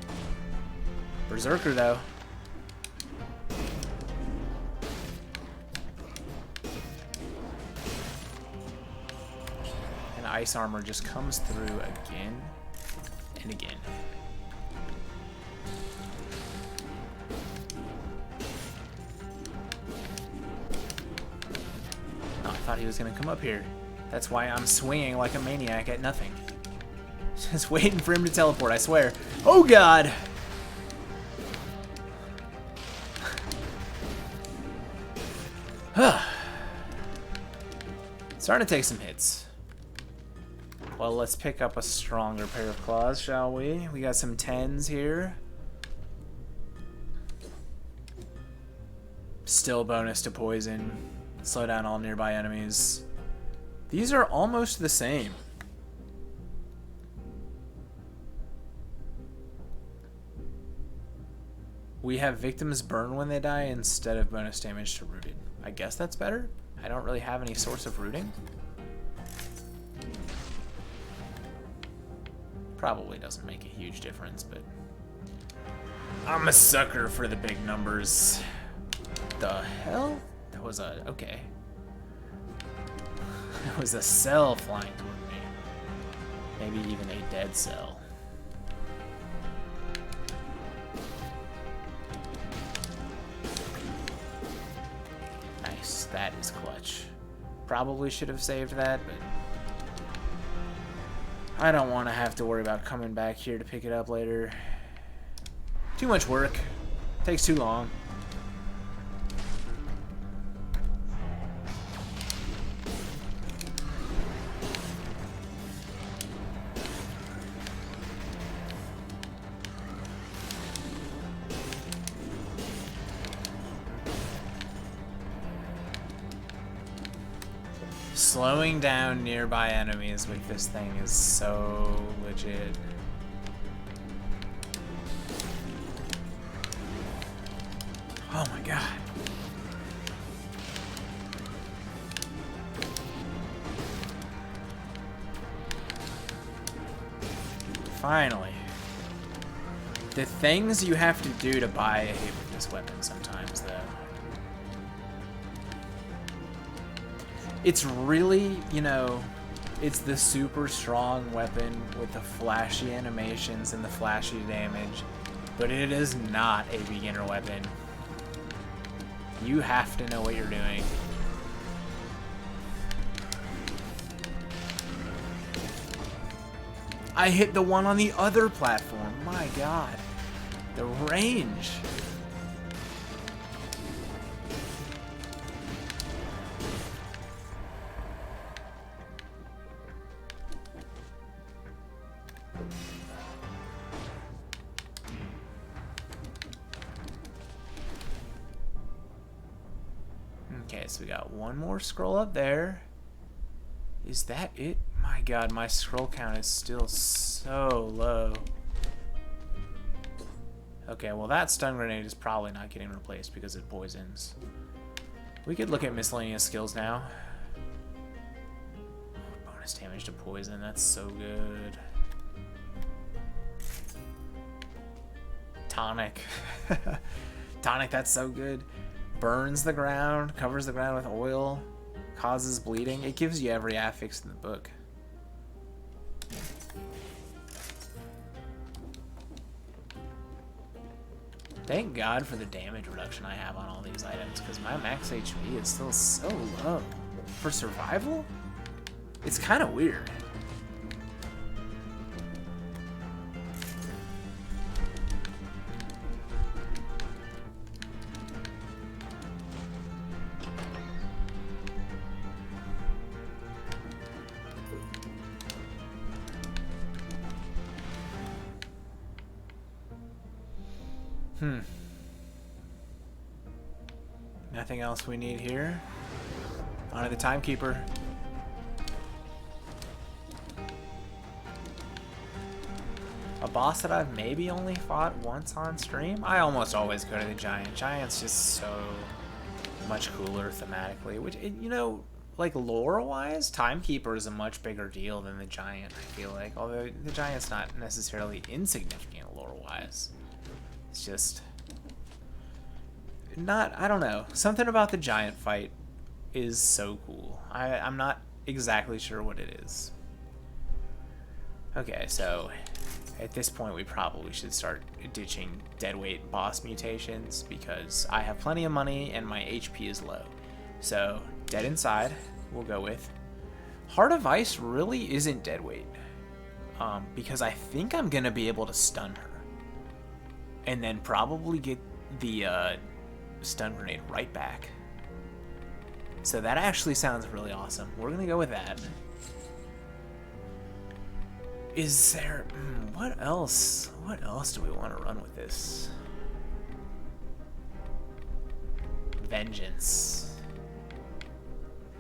Berserker though. And ice armor just comes through again and again. Oh, I thought he was gonna come up here. That's why I'm swinging like a maniac at nothing. Just waiting for him to teleport, I swear. Oh god! Starting to take some hits. Well, let's pick up a stronger pair of claws, shall we? We got some 10s here. Still bonus to poison. Slow down all nearby enemies. These are almost the same. We have victims burn when they die instead of bonus damage to rooted. I guess that's better. I don't really have any source of rooting. Probably doesn't make a huge difference, but I'm a sucker for the big numbers. The hell? That was a... okay. That was a cell flying toward me. Maybe even a dead cell. Nice, that is clutch. Probably should have saved that, but I don't want to have to worry about coming back here to pick it up later. Too much work. Takes too long. Slowing down nearby enemies with this thing is so legit. Oh my god. Finally. The things you have to do to buy a hit with this weapon sometimes, though. It's really, you know, it's the super strong weapon with the flashy animations and the flashy damage, but it is not a beginner weapon. You have to know what you're doing. I hit the one on the other platform. My god. The range. Okay, so we got one more scroll up there. Is that it? My god, my scroll count is still so low. Okay, well that stun grenade is probably not getting replaced because it poisons. We could look at miscellaneous skills now. Bonus damage to poison, that's so good. Tonic. Tonic, that's so good. Burns the ground, covers the ground with oil, causes bleeding. It gives you every affix in the book. Thank God for the damage reduction I have on all these items, because my max HP is still so low. For survival? It's kind of weird. Nothing else we need here. On to the Timekeeper. A boss that I've maybe only fought once on stream? I almost always go to the Giant. Giant's just so much cooler thematically. Which, you know, like lore-wise, Timekeeper is a much bigger deal than the Giant, I feel like. Although the Giant's not necessarily insignificant lore-wise. It's just... not, I don't know. Something about the Giant fight is so cool. I'm not exactly sure what it is. Okay, so at this point we probably should start ditching deadweight boss mutations because I have plenty of money and my HP is low. So Dead Inside we'll go with. Heart of Ice really isn't deadweight because I think I'm gonna be able to stun her and then probably get the stun grenade right back. So that actually sounds really awesome. We're gonna go with that. Is there... what else? What else do we want to run with this? Vengeance.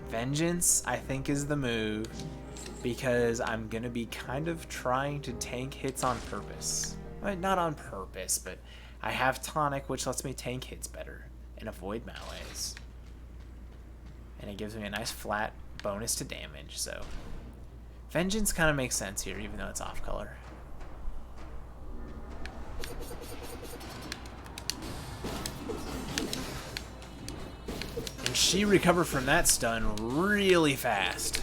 Vengeance, I think, is the move because I'm gonna be kind of trying to tank hits on purpose. Well, not on purpose, but I have Tonic, which lets me tank hits better and avoid melees. And it gives me a nice flat bonus to damage, so... Vengeance kind of makes sense here, even though it's off color. And she recovered from that stun really fast.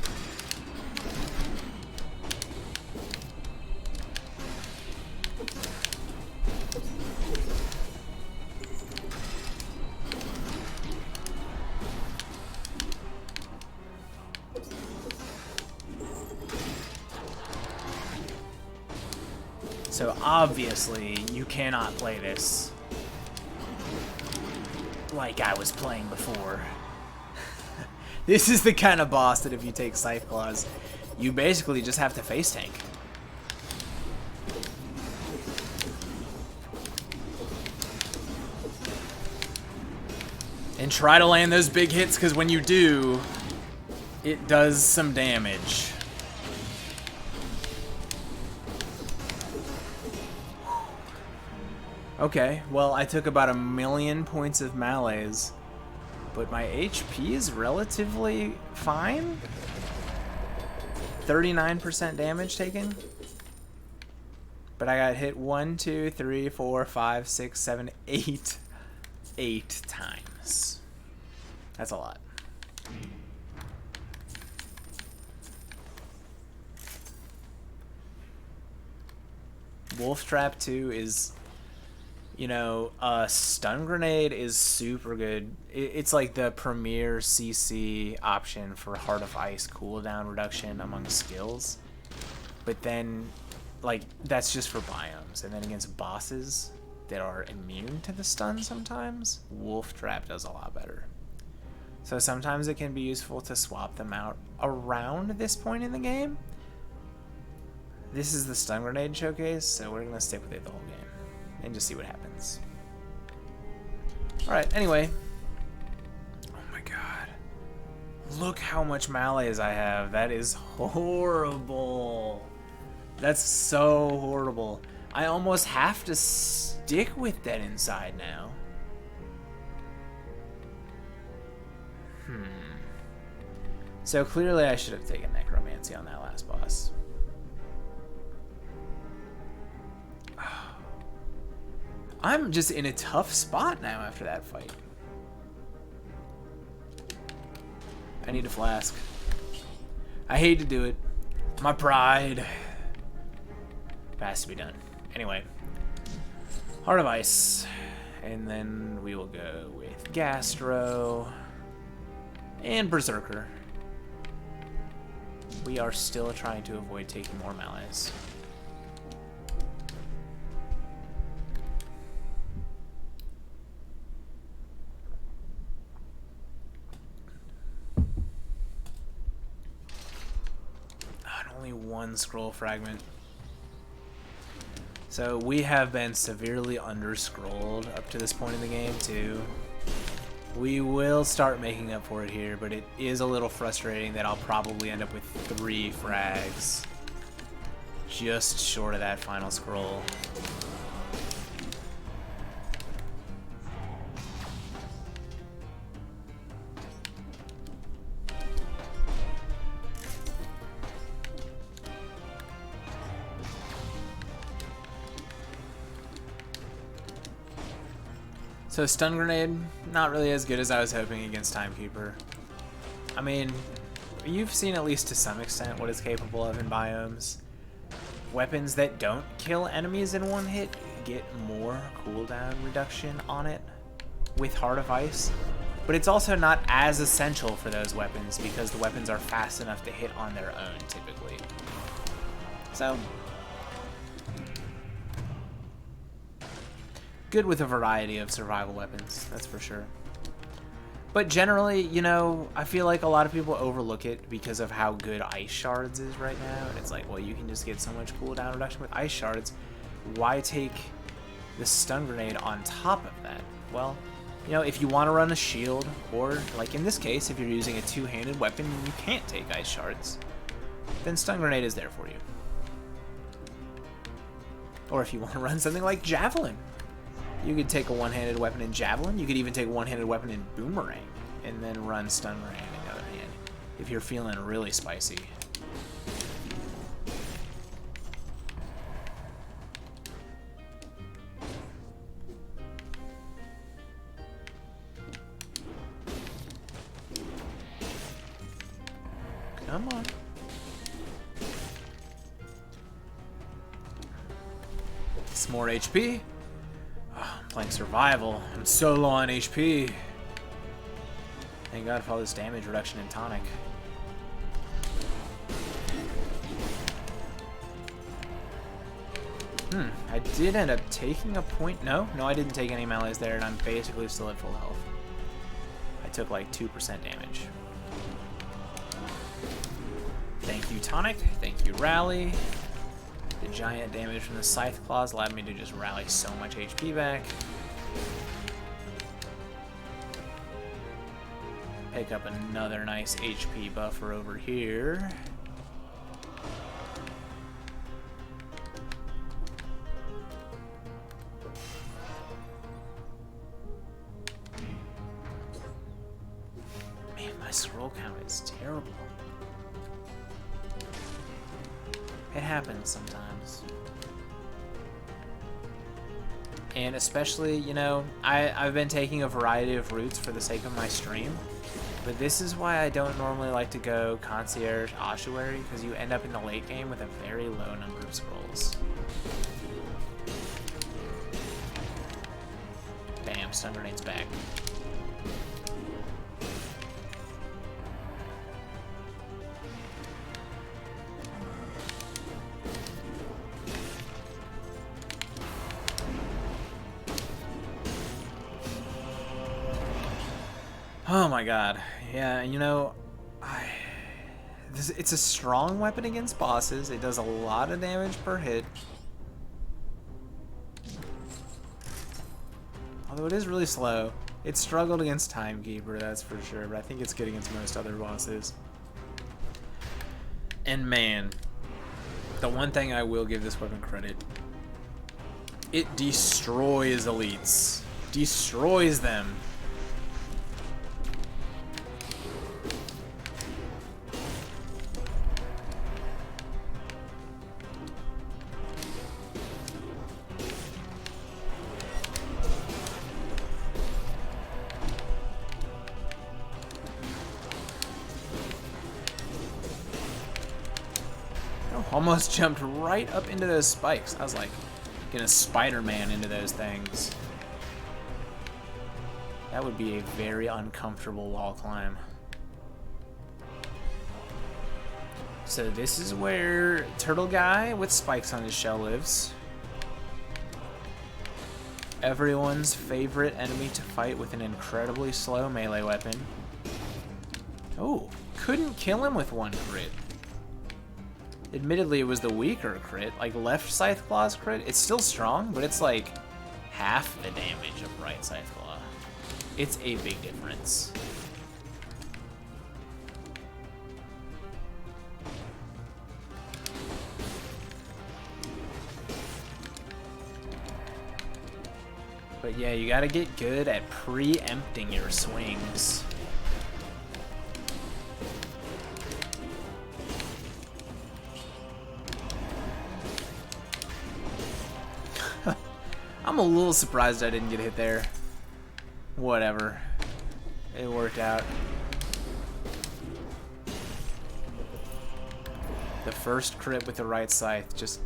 So obviously, you cannot play this like I was playing before. This is the kind of boss that if you take Scythe Claws, you basically just have to face tank. And try to land those big hits, because when you do, it does some damage. Okay, well, I took about 1,000,000 points of melees, but my HP is relatively fine. 39% damage taken. But I got hit 1, 2, 3, 4, 5, 6, 7, 8. 8 times. That's a lot. Wolf Trap 2 is... You know, stun grenade is super good. It's like the premier CC option for Heart of Ice cooldown reduction among skills. But then, like, that's just for biomes. And then against bosses that are immune to the stun sometimes, Wolf Trap does a lot better. So sometimes it can be useful to swap them out around this point in the game. This is the stun grenade showcase, so we're going to stick with it the whole game. And just see what happens. Alright, anyway. Oh my god. Look how much melees I have. That is horrible. That's so horrible. I almost have to stick with Dead Inside now. So clearly I should have taken Necromancy on that last boss. I'm just in a tough spot now after that fight. I need a flask. I hate to do it. My pride. It has to be done. Anyway. Heart of Ice. And then we will go with Gastro. And Berserker. We are still trying to avoid taking more melees. Only one scroll fragment. So we have been severely under-scrolled up to this point in the game, too. We will start making up for it here, but it is a little frustrating that I'll probably end up with 3 frags. Just short of that final scroll. So stun grenade, not really as good as I was hoping against Timekeeper. I mean, you've seen at least to some extent what it's capable of in biomes. Weapons that don't kill enemies in one hit get more cooldown reduction on it with Heart of Ice. But it's also not as essential for those weapons because the weapons are fast enough to hit on their own typically. So, good with a variety of survival weapons, that's for sure. But generally, you know, I feel like a lot of people overlook it because of how good Ice Shards is right now. And it's like, well, you can just get so much cooldown reduction with Ice Shards. Why take the stun grenade on top of that? Well, you know, if you want to run a shield, or like in this case, if you're using a two-handed weapon and you can't take Ice Shards, then stun grenade is there for you. Or if you want to run something like Javelin, you could take a one-handed weapon in Javelin. You could even take a one-handed weapon in Boomerang and then run Stun Grenade in the other hand if you're feeling really spicy. Come on. Some more HP. I'm playing survival. I'm so low on HP. Thank God for all this damage reduction in tonic. I did end up taking a point. No, I didn't take any melees there, and I'm basically still at full health. I took like 2% damage. Thank you, tonic. Thank you, rally. The giant damage from the Scythe Claws allowed me to just rally so much HP back. Pick up another nice HP buffer over here. Man, my scroll count is terrible. It happens sometimes. And especially, you know, I've been taking a variety of routes for the sake of my stream. But this is why I don't normally like to go concierge ossuary, because you end up in the late game with a very low number of scrolls. Bam, stun grenade's back. Oh my god. Yeah, you know, it's a strong weapon against bosses. It does a lot of damage per hit. Although it is really slow. It struggled against Timekeeper, that's for sure, but I think it's good against most other bosses. And man, the one thing I will give this weapon credit, it destroys elites. Destroys them. Almost jumped right up into those spikes. I was like gonna Spider-Man into those things. That would be a very uncomfortable wall climb. So this is where Turtle Guy with spikes on his shell lives. Everyone's favorite enemy to fight with an incredibly slow melee weapon. Oh, couldn't kill him with one crit. Admittedly, it was the weaker crit. Like, left Scythe Claw's crit, it's still strong, but it's like half the damage of right Scythe Claw. It's a big difference. But yeah, you gotta get good at preempting your swings. I'm a little surprised I didn't get hit there. Whatever. It worked out. The first crit with the right scythe, just,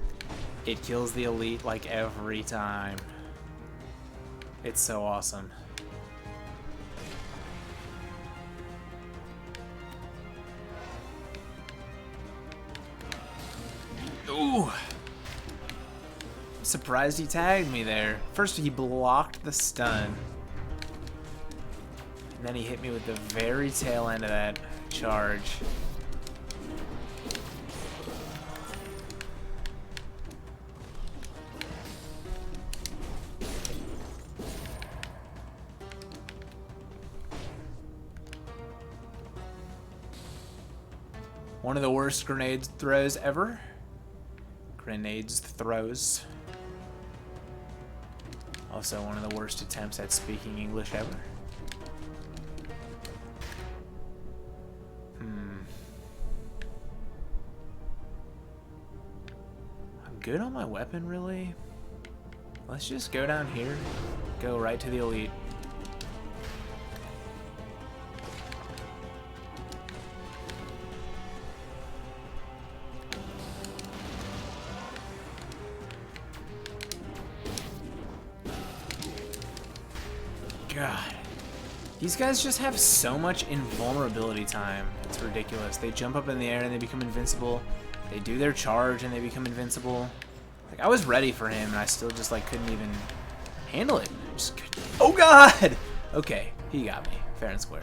it kills the elite like every time. It's so awesome. Ooh! I'm surprised he tagged me there. First he blocked the stun. And then he hit me with the very tail end of that charge. One of the worst grenade throws ever. Grenades throws. Also one of the worst attempts at speaking English ever. I'm good on my weapon, really. Let's just go down here. Go right to the elite. God. These guys just have so much invulnerability time. It's ridiculous. They jump up in the air and they become invincible. They do their charge and they become invincible. Like, I was ready for him and I still just like couldn't even handle it. Just couldn't. Oh God! Okay, he got me. Fair and square.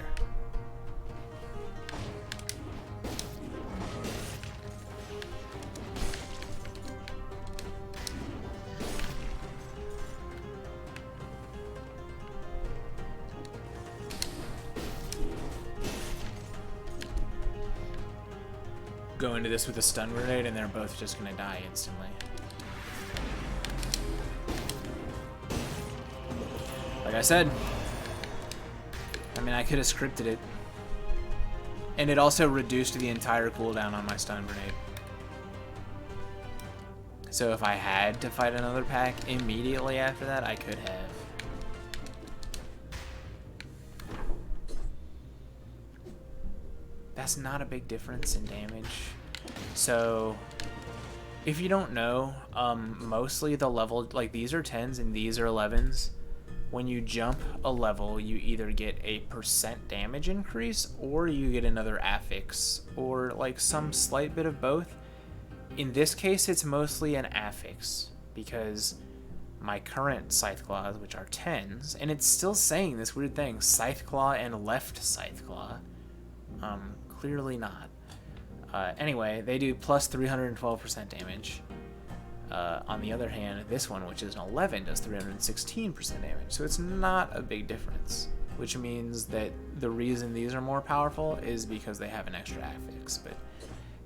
Go into this with a stun grenade and they're both just gonna die instantly. Like I said, I mean, I could have scripted it. And it also reduced the entire cooldown on my stun grenade. So if I had to fight another pack immediately after that, I could have. That's not a big difference in damage. So if you don't know, mostly the level, like these are 10s and these are 11s. When you jump a level, you either get a % damage increase or you get another affix or like some slight bit of both. In this case, it's mostly an affix because my current Scythe Claws, which are 10s, and it's still saying this weird thing, Scythe Claw and left Scythe Claw. Clearly not. Anyway, they do plus 312% damage. On the other hand, this one, which is an 11, does 316% damage. So it's not a big difference, which means that the reason these are more powerful is because they have an extra affix. But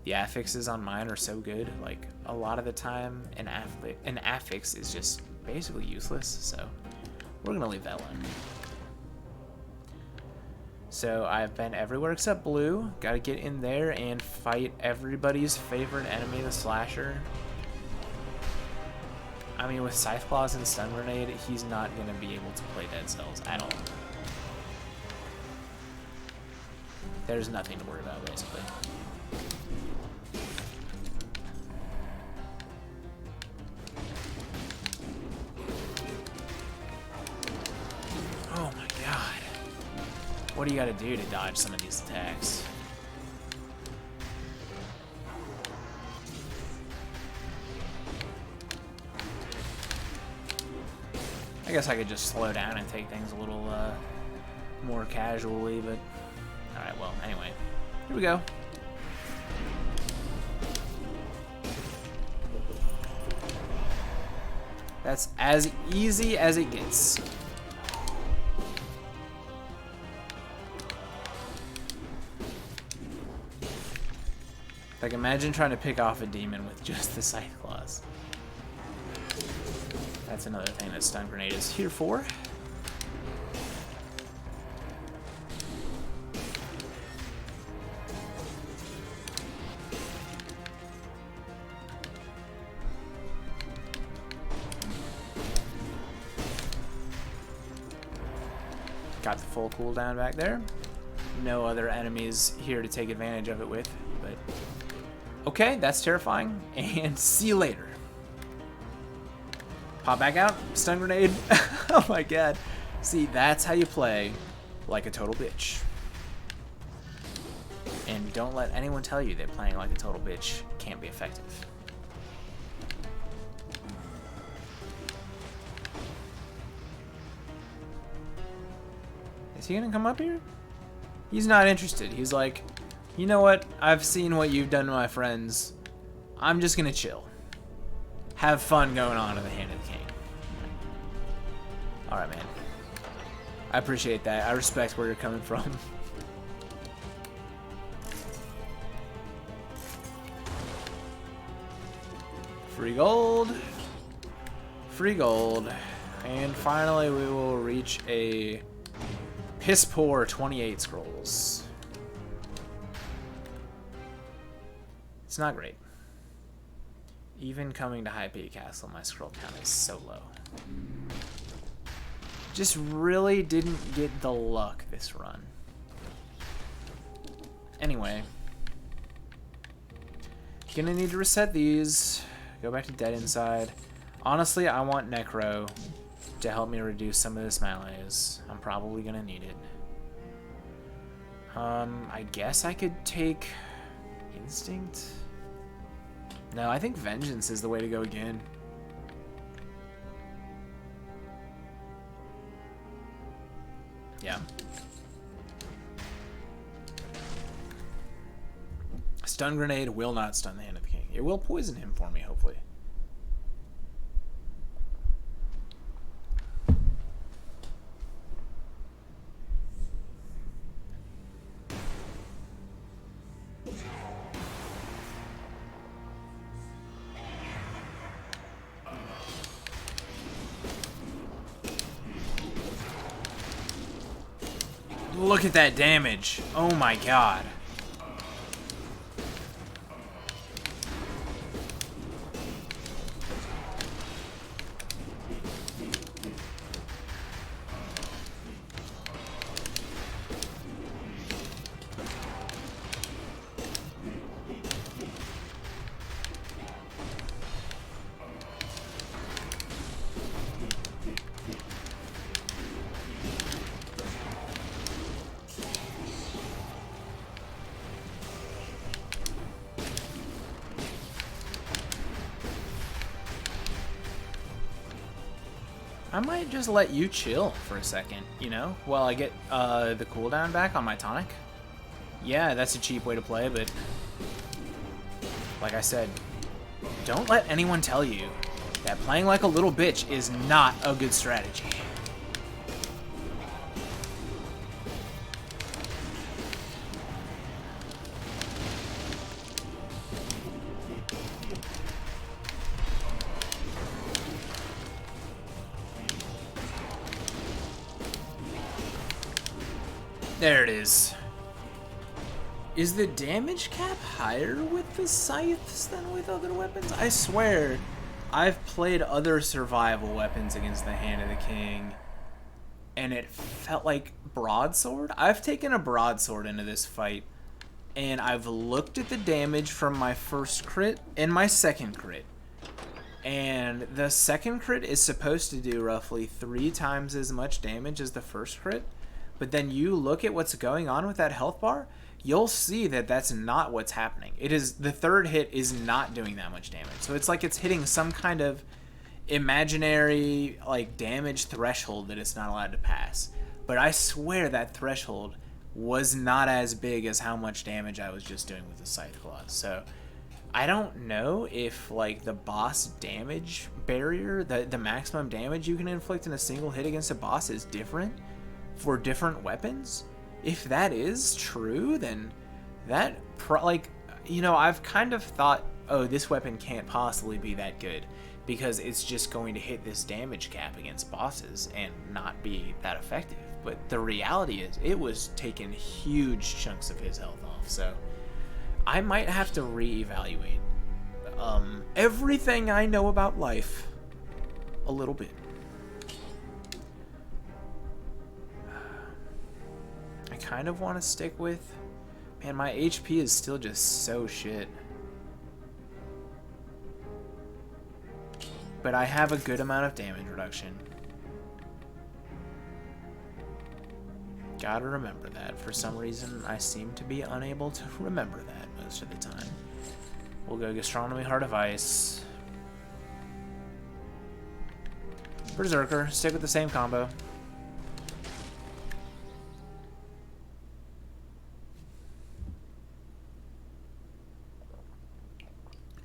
the affixes on mine are so good, like a lot of the time, an affix is just basically useless. So we're gonna leave that one. So I've been everywhere except blue. Gotta get in there and fight everybody's favorite enemy, the slasher. I mean, with Scythe Claws and Stun Grenade, he's not gonna be able to play Dead Cells at all. There's nothing to worry about, basically. Oh my god. What do you gotta do to dodge some of these attacks? I guess I could just slow down and take things a little more casually, but alright, well, anyway. Here we go. That's as easy as it gets. Like, imagine trying to pick off a demon with just the Scythe Claws. That's another thing that Stun Grenade is here for. Got the full cooldown back there. No other enemies here to take advantage of it with, but okay, that's terrifying. And see you later. Pop back out, stun grenade. Oh my god. See, that's how you play like a total bitch. And don't let anyone tell you that playing like a total bitch can't be effective. Is he gonna come up here? He's not interested. He's like, you know what? I've seen what you've done to my friends. I'm just gonna chill. Have fun going on in the Hand of the King. Alright, man. I appreciate that. I respect where you're coming from. Free gold. Free gold. And finally we will reach a piss poor 28 scrolls. It's not great. Even coming to High Peak Castle, my scroll count is so low. Just really didn't get the luck this run. Anyway. Gonna need to reset these. Go back to Dead Inside. Honestly, I want Necro to help me reduce some of this malaise. I'm probably gonna need it. I guess I could take Instinct. No, I think Vengeance is the way to go again. Yeah. Stun Grenade will not stun the Hand of the King. It will poison him for me, hopefully. Look at that damage. Oh my god. I might just let you chill for a second, you know, while I get the cooldown back on my tonic. Yeah, that's a cheap way to play, but like I said, don't let anyone tell you that playing like a little bitch is not a good strategy. There it is. Is the damage cap higher with the scythes than with other weapons? I swear, I've played other survival weapons against the Hand of the King, and it felt like broadsword. I've taken a broadsword into this fight, and I've looked at the damage from my first crit and my second crit. And the second crit is supposed to do roughly 3 times as much damage as the first crit. But then you look at what's going on with that health bar, you'll see that that's not what's happening. It is, the third hit is not doing that much damage. So it's like it's hitting some kind of imaginary like damage threshold that it's not allowed to pass. But I swear that threshold was not as big as how much damage I was just doing with the Scythe Claws. So I don't know if, like, the boss damage barrier, the maximum damage you can inflict in a single hit against a boss is different for different weapons. If that is true, then that, like, you know, I've kind of thought, oh, this weapon can't possibly be that good because it's just going to hit this damage cap against bosses and not be that effective. But the reality is, it was taking huge chunks of his health off, so I might have to reevaluate everything I know about life a little bit. I kind of want to stick with... Man, my HP is still just so shit. But I have a good amount of damage reduction. Gotta remember that. For some reason, I seem to be unable to remember that most of the time. We'll go Gastronomy, Heart of Ice. Berserker, stick with the same combo.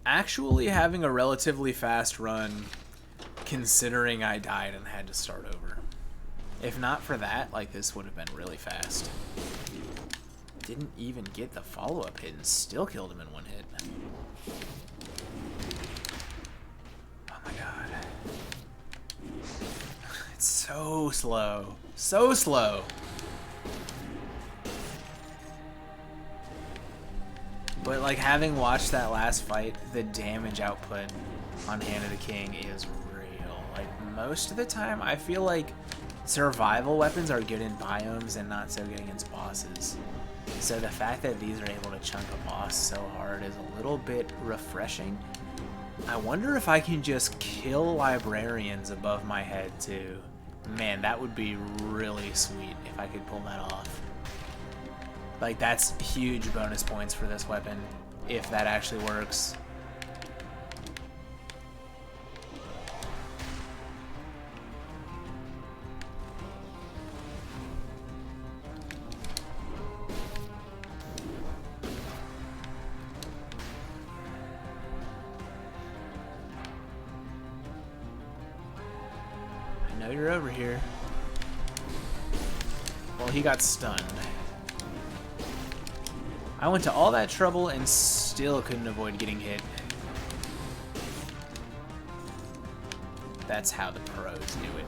Actually having a relatively fast run, considering I died and had to start over. If not for that, like, this would have been really fast. Didn't even get the follow-up hit and still killed him in one hit. Oh my god. It's so slow. So slow. But, like, having watched that last fight, the damage output on Hand of the King is real. Like, most of the time, I feel like survival weapons are good in biomes and not so good against bosses. So the fact that these are able to chunk a boss so hard is a little bit refreshing. I wonder if I can just kill librarians above my head, too. Man, that would be really sweet if I could pull that off. Like, that's huge bonus points for this weapon, if that actually works. I know you're over here. Well, he got stunned. I went to all that trouble and still couldn't avoid getting hit. That's how the pros do it.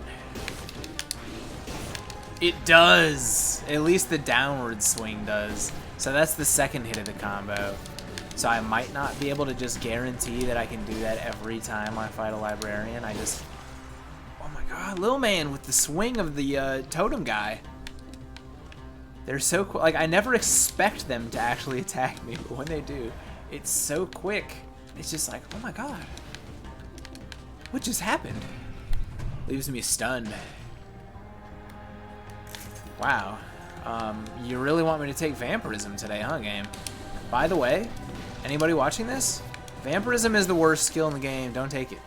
It does! At least the downward swing does. So that's the second hit of the combo. So I might not be able to just guarantee that I can do that every time I fight a librarian. I just... Oh my god, Lil Man with the swing of the totem guy. They're so quick. Like, I never expect them to actually attack me, but when they do, it's so quick. It's just like, oh my god. What just happened? Leaves me stunned. Wow. You really want me to take Vampirism today, huh, game? By the way, anybody watching this? Vampirism is the worst skill in the game. Don't take it.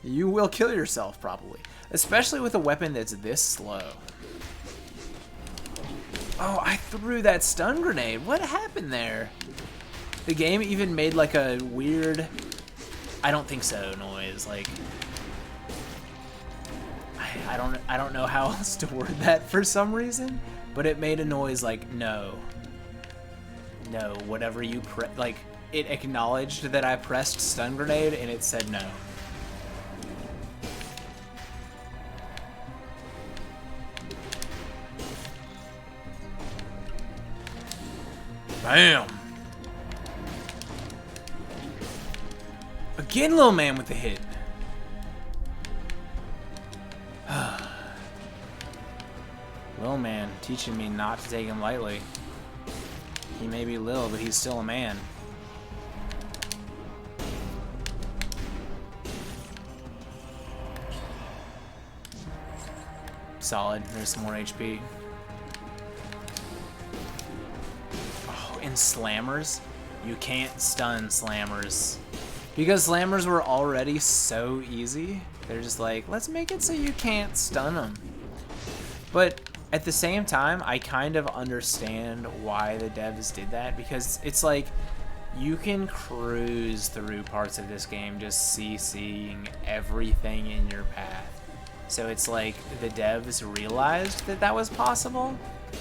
You will kill yourself, probably. Especially with a weapon that's this slow. Oh, I threw that stun grenade. What happened there? The game even made like a weird, I don't think so, noise. Like, I don't know how else to word that for some reason, but it made a noise like no. No, whatever you like, it acknowledged that I pressed stun grenade and it said no. Bam! Again, Lil Man with the hit. Lil Man teaching me not to take him lightly. He may be Lil, but he's still a man. Solid. There's some more HP. And slammers, you can't stun slammers because slammers were already so easy. They're just like, let's make it so you can't stun them. But at the same time, I kind of understand why the devs did that, because it's like, You can cruise through parts of this game just CCing everything in your path. So it's like the devs realized that that was possible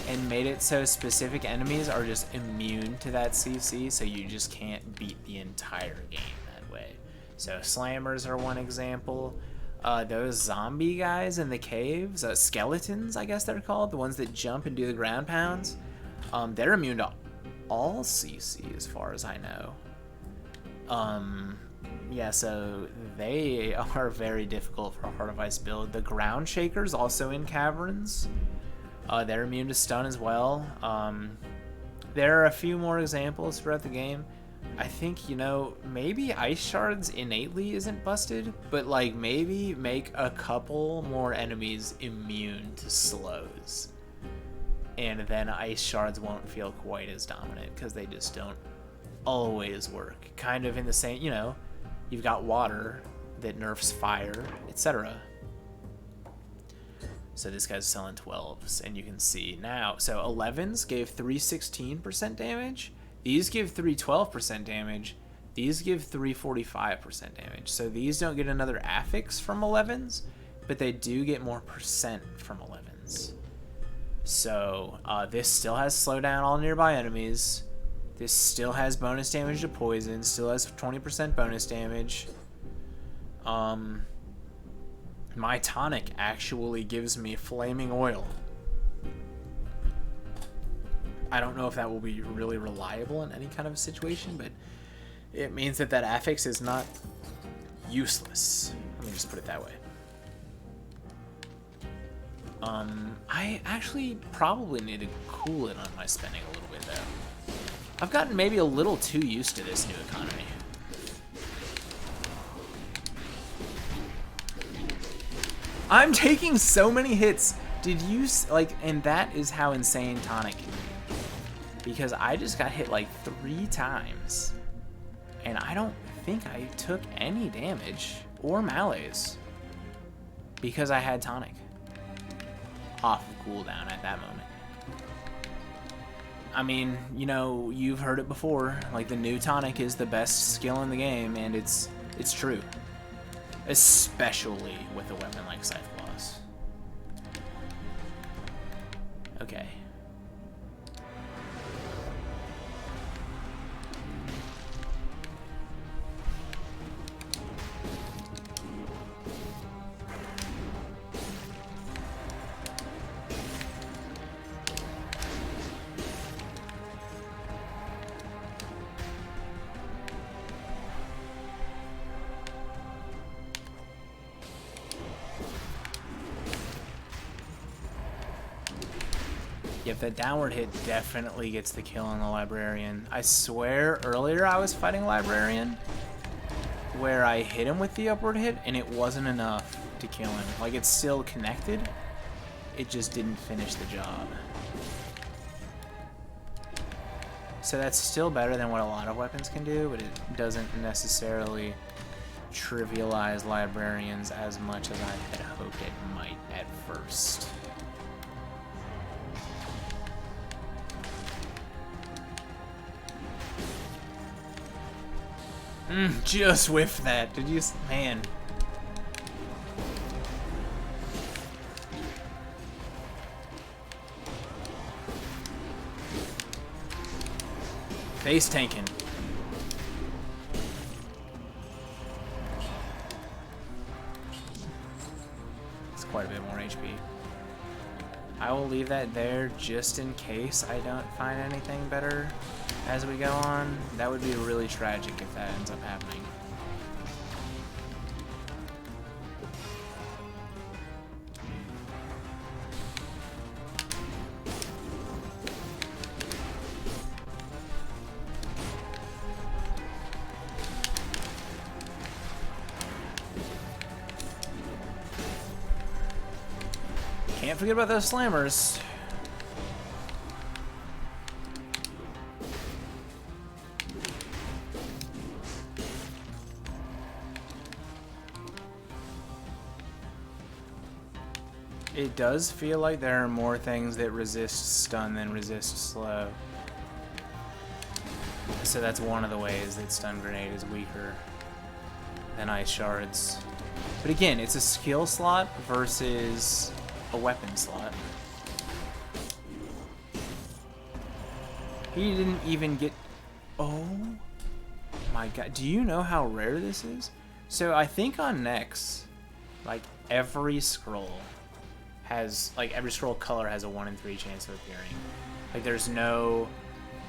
and made it so specific enemies are just immune to that CC, so you just can't beat the entire game that way. So slammers are one example. Those zombie guys in the caves, skeletons I guess they're called, the ones that jump and do the ground pounds, they're immune to all CC as far as I know. Yeah, so they are very difficult for a Heart of Ice build. The ground shakers also in caverns, they're immune to stun as well. There are a few more examples throughout the game. I think, you know, maybe ice shards innately isn't busted, but like maybe make a couple more enemies immune to slows, and then ice shards won't feel quite as dominant because they just don't always work. Kind of in the same, you know, you've got water that nerfs fire, etc. So this guy's selling 12s, and you can see now, so 11s gave 316% damage. These give 312% damage. These give 345% damage. So these don't get another affix from 11s, but they do get more percent from 11s. So this still has slowdown all nearby enemies. This still has bonus damage to poison. Still has 20% bonus damage. My tonic actually gives me flaming oil. I don't know if that will be really reliable in any kind of situation, but it means that that affix is not useless. Let me just put it that way. I actually probably need to cool it on my spending a little bit, though. I've gotten maybe a little too used to this new economy. I'm taking so many hits. Did you, like, and that is how insane tonic can be. Because I just got hit like 3 times. And I don't think I took any damage or melees. Because I had tonic off of cooldown at that moment. I mean, you know, you've heard it before. Like, the new tonic is the best skill in the game, and it's true. Especially with a weapon like Scythe Claws. Okay. Yep, that downward hit definitely gets the kill on the Librarian. I swear earlier I was fighting Librarian where I hit him with the upward hit and it wasn't enough to kill him. Like, it's still connected, it just didn't finish the job. So that's still better than what a lot of weapons can do, but it doesn't necessarily trivialize Librarians as much as I had hoped it might at first. Just whiffed that. Did you? Man. Face tanking. It's quite a bit more HP. I will leave that there just in case I don't find anything better as we go on. That would be really tragic if that ends up happening. Can't forget about those slammers. It does feel like there are more things that resist stun than resist slow. So that's one of the ways that stun grenade is weaker than ice shards. But again, it's a skill slot versus a weapon slot. He didn't even get... Oh my god. Do you know how rare this is? So I think on Nex, like every scroll has... Like every scroll color has a 1 in 3 chance of appearing. Like there's no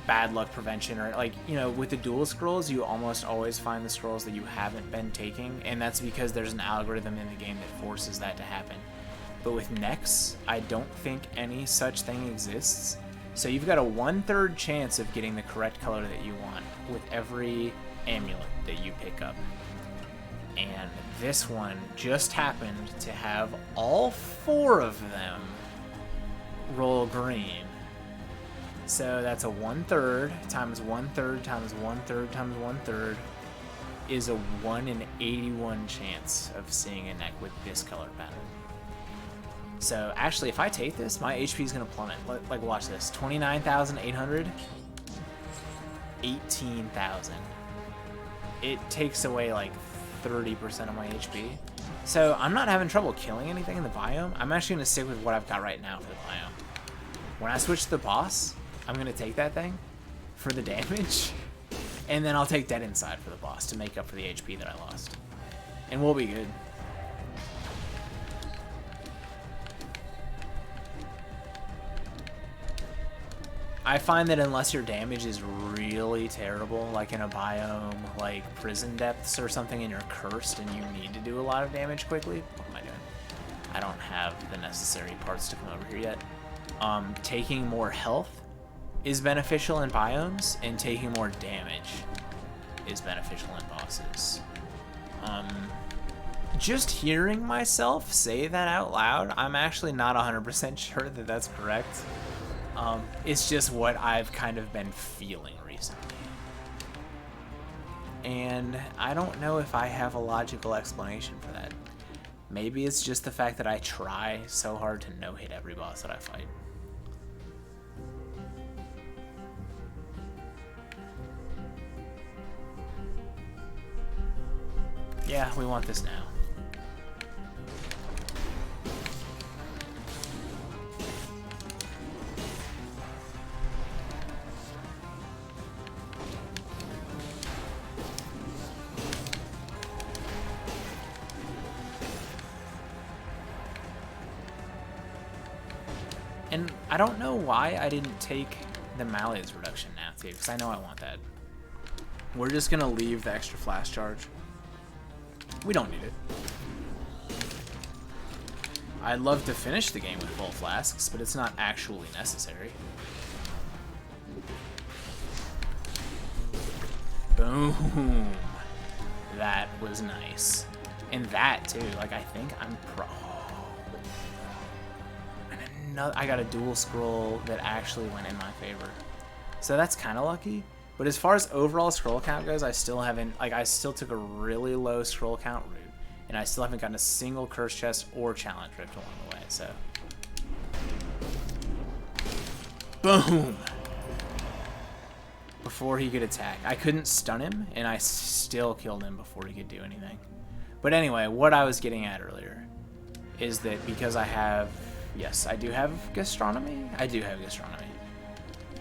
bad luck prevention or like, you know, with the dual scrolls, you almost always find the scrolls that you haven't been taking. And that's because there's an algorithm in the game that forces that to happen. But with Nex, I don't think any such thing exists. So you've got a 1/3 chance of getting the correct color that you want with every amulet that you pick up. And this one just happened to have all 4 of them roll green. So that's a 1/3 times 1/3 times 1/3 times 1/3 is a 1 in 81 chance of seeing a neck with this color pattern. So actually, if I take this, my HP is going to plummet. Like, watch this. 29,800. 18,000. It takes away like 30% of my HP. So I'm not having trouble killing anything in the biome. I'm actually going to stick with what I've got right now for the biome. When I switch to the boss, I'm going to take that thing for the damage. And then I'll take Dead Inside for the boss to make up for the HP that I lost. And we'll be good. I find that unless your damage is really terrible, like in a biome like Prison Depths or something, and you're cursed and you need to do a lot of damage quickly, what am I doing? I don't have the necessary parts to come over here yet. Taking more health is beneficial in biomes, and taking more damage is beneficial in bosses. Just hearing myself say that out loud, I'm actually not 100% sure that that's correct. It's just what I've kind of been feeling recently. And I don't know if I have a logical explanation for that. Maybe it's just the fact that I try so hard to no-hit every boss that I fight. Yeah, we want this now. And I don't know why I didn't take the Malia's reduction now, too, because I know I want that. We're just going to leave the extra flash charge. We don't need it. I'd love to finish the game with full flasks, but it's not actually necessary. Boom. That was nice. And that, too. Like, I think I'm pro... I got a dual scroll that actually went in my favor. So that's kind of lucky. But as far as overall scroll count goes, I still haven't, like, I still took a really low scroll count route. And I still haven't gotten a single curse chest or challenge rift along the way, so. Boom! Before he could attack. I couldn't stun him, and I still killed him before he could do anything. But anyway, what I was getting at earlier is that because I have... Yes, I do have gastronomy. I do have gastronomy.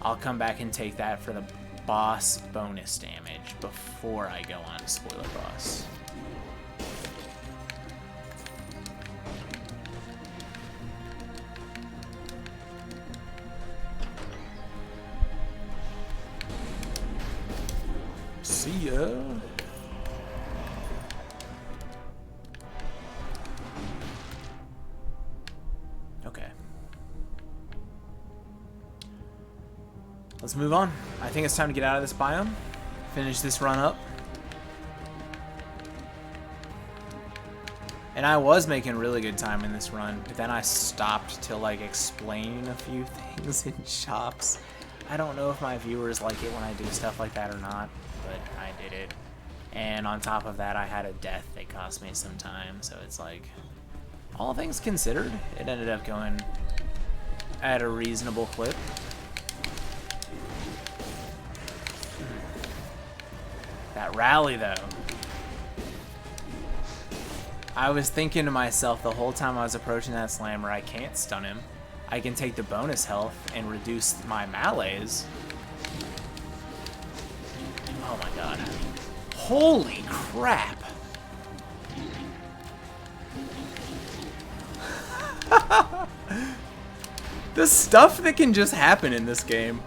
I'll come back and take that for the boss bonus damage before I go on to spoiler boss. See ya. Let's move on. I think it's time to get out of this biome. Finish this run up. And I was making really good time in this run, but then I stopped to like explain a few things in shops. I don't know if my viewers like it when I do stuff like that or not, but I did it. And on top of that, I had a death that cost me some time, so it's like, all things considered, it ended up going at a reasonable clip. That rally, though. I was thinking to myself the whole time I was approaching that slammer, I can't stun him. I can take the bonus health and reduce my melees. Oh my god. Holy crap. The stuff that can just happen in this game.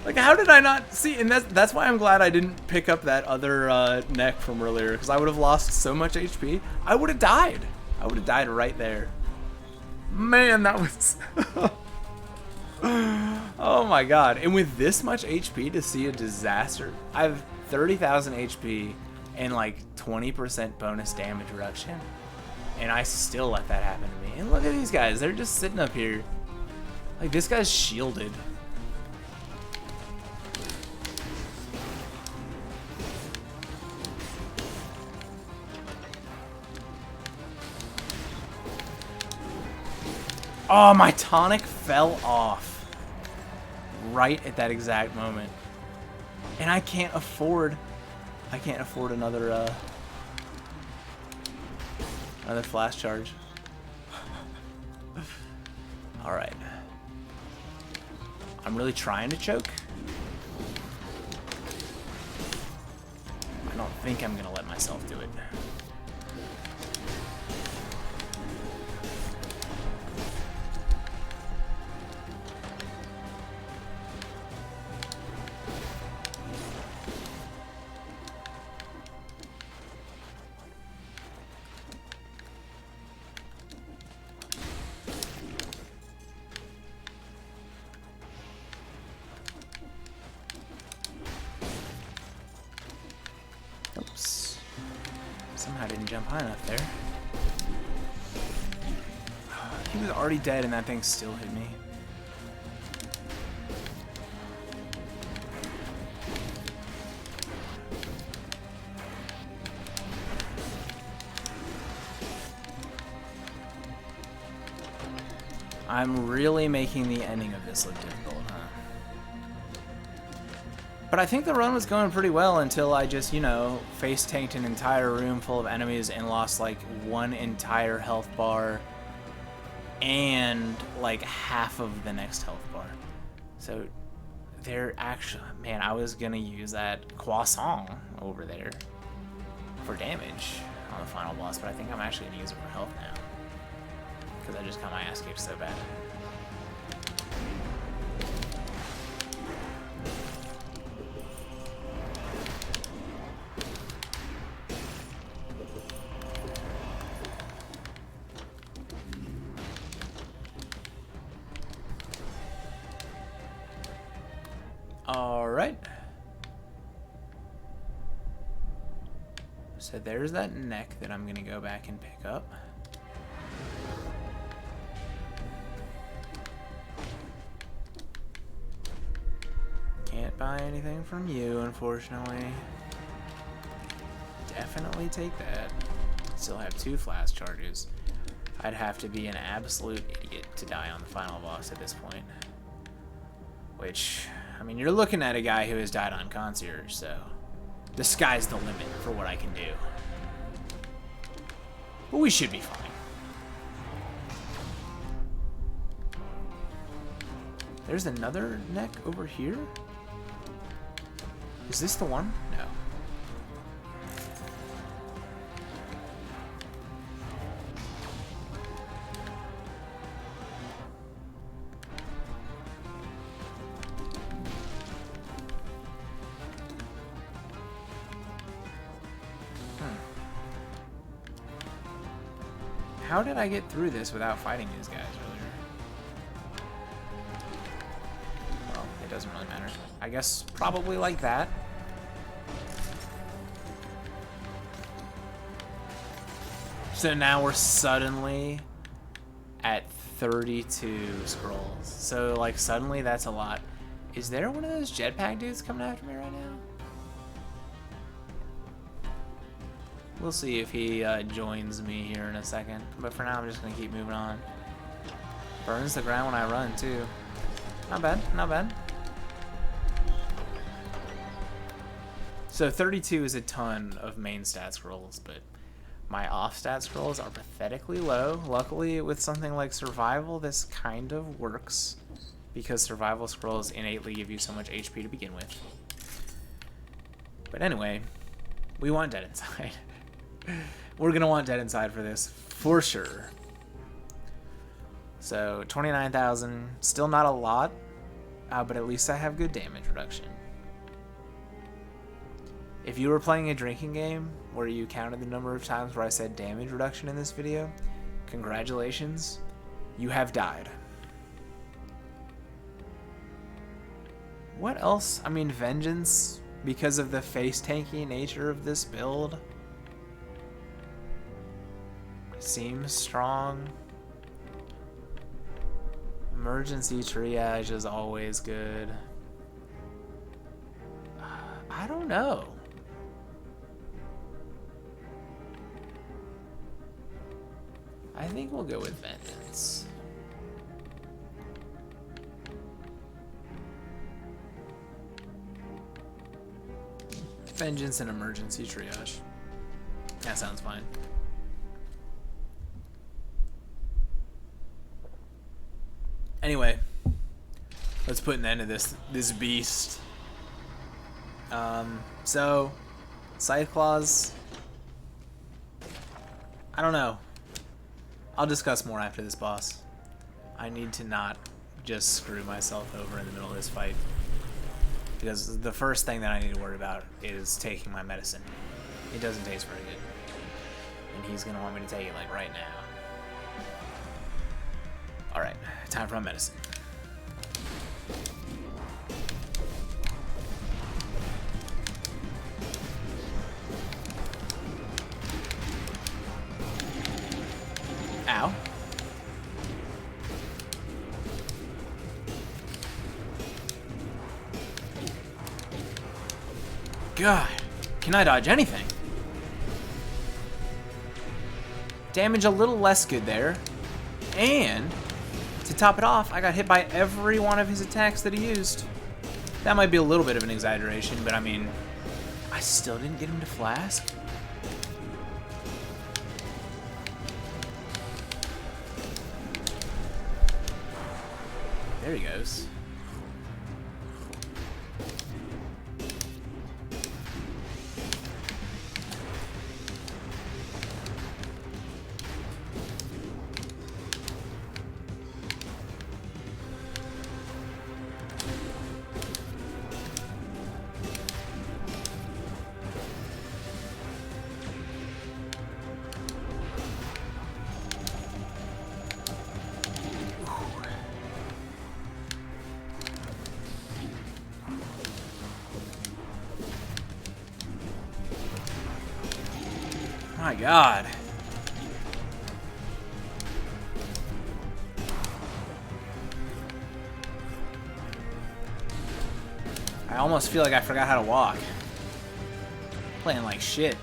Like, how did I not see? And that's why I'm glad I didn't pick up that other neck from earlier, because I would have lost so much HP. I would have died. I would have died right there. Man, that was... Oh my god. And with this much HP to see a disaster... I have 30,000 HP and like 20% bonus damage reduction. And I still let that happen to me. And look at these guys. They're just sitting up here. Like, this guy's shielded. Oh, my tonic fell off right at that exact moment. And I can't afford another another flash charge. All right. I'm really trying to choke. I don't think I'm gonna let myself do it. Oops. Somehow I didn't jump high enough there. He was already dead and that thing still hit me. I'm really making the ending of this look difficult, huh? But I think the run was going pretty well until I just, you know, face tanked an entire room full of enemies and lost like one entire health bar and like half of the next health bar. So they're actually, man, I was gonna use that croissant over there for damage on the final boss, but I think I'm actually gonna use it for health now because I just got my ass kicked so bad. All right. So there's that neck that I'm gonna go back and pick up. Can't buy anything from you, unfortunately. Definitely take that. Still have 2 flash charges. I'd have to be an absolute idiot to die on the final boss at this point. Which, I mean, you're looking at a guy who has died on concierge, so the sky's the limit for what I can do. But we should be fine. There's another neck over here? Is this the one? No. How did I get through this without fighting these guys earlier? Well, it doesn't really matter. I guess probably like that. So now we're suddenly at 32 scrolls. So like suddenly that's a lot. Is there one of those jetpack dudes coming after me right now? We'll see if he joins me here in a second. But for now, I'm just going to keep moving on. Burns the ground when I run, too. Not bad, not bad. So 32 is a ton of main stat scrolls, but my off stat scrolls are pathetically low. Luckily, with something like survival, this kind of works because survival scrolls innately give you so much HP to begin with. But anyway, we want Dead Inside. We're gonna want Dead Inside for this, for sure. So 29,000, still not a lot, but at least I have good damage reduction. If you were playing a drinking game where you counted the number of times where I said damage reduction in this video, congratulations, you have died. What else? I mean, Vengeance, because of the face-tanky nature of this build, seems strong. Emergency Triage is always good. I don't know. I think we'll go with Vengeance. Vengeance and Emergency Triage. That sounds fine. Anyway, let's put an end to this beast. So, Scythe Claws, I don't know. I'll discuss more after this boss. I need to not just screw myself over in the middle of this fight, because the first thing that I need to worry about is taking my medicine. It doesn't taste very good, and he's gonna want me to take it like right now. Alright, time for my medicine. Ow. God, can I dodge anything? Damage a little less good there. And to top it off, I got hit by every one of his attacks that he used. That might be a little bit of an exaggeration, but I mean, I still didn't get him to flask. There he goes. My God. I almost feel like I forgot how to walk. Playing like shit.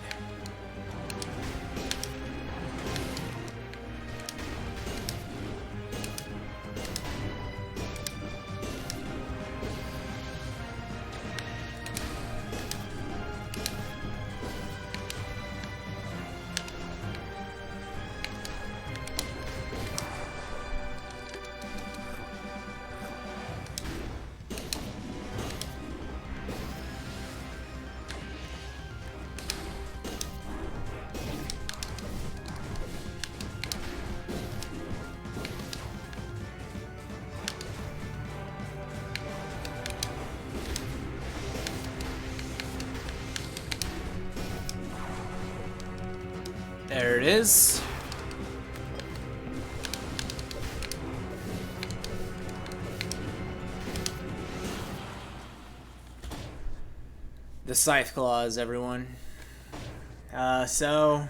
There it is. The Scythe Claws, everyone. So,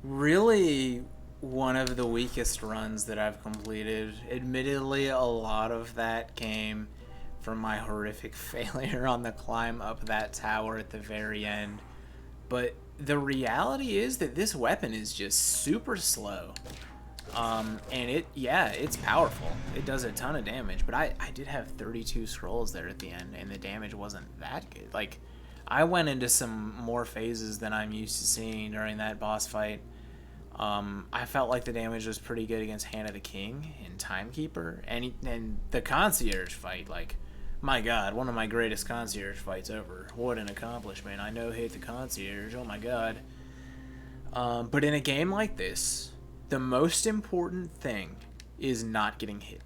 really one of the weakest runs that I've completed. Admittedly, a lot of that came from my horrific failure on the climb up that tower at the very end. But the reality is that this weapon is just super slow. And it's powerful. It does a ton of damage, but I did have 32 scrolls there at the end, and the damage wasn't that good. Like, I went into some more phases than I'm used to seeing during that boss fight. I felt like the damage was pretty good against Hand of the King and Timekeeper, and the concierge fight. Like, my God, one of my greatest concierge fights ever. What an accomplishment! I no hit the concierge. Oh my God. But in a game like this, the most important thing is not getting hit.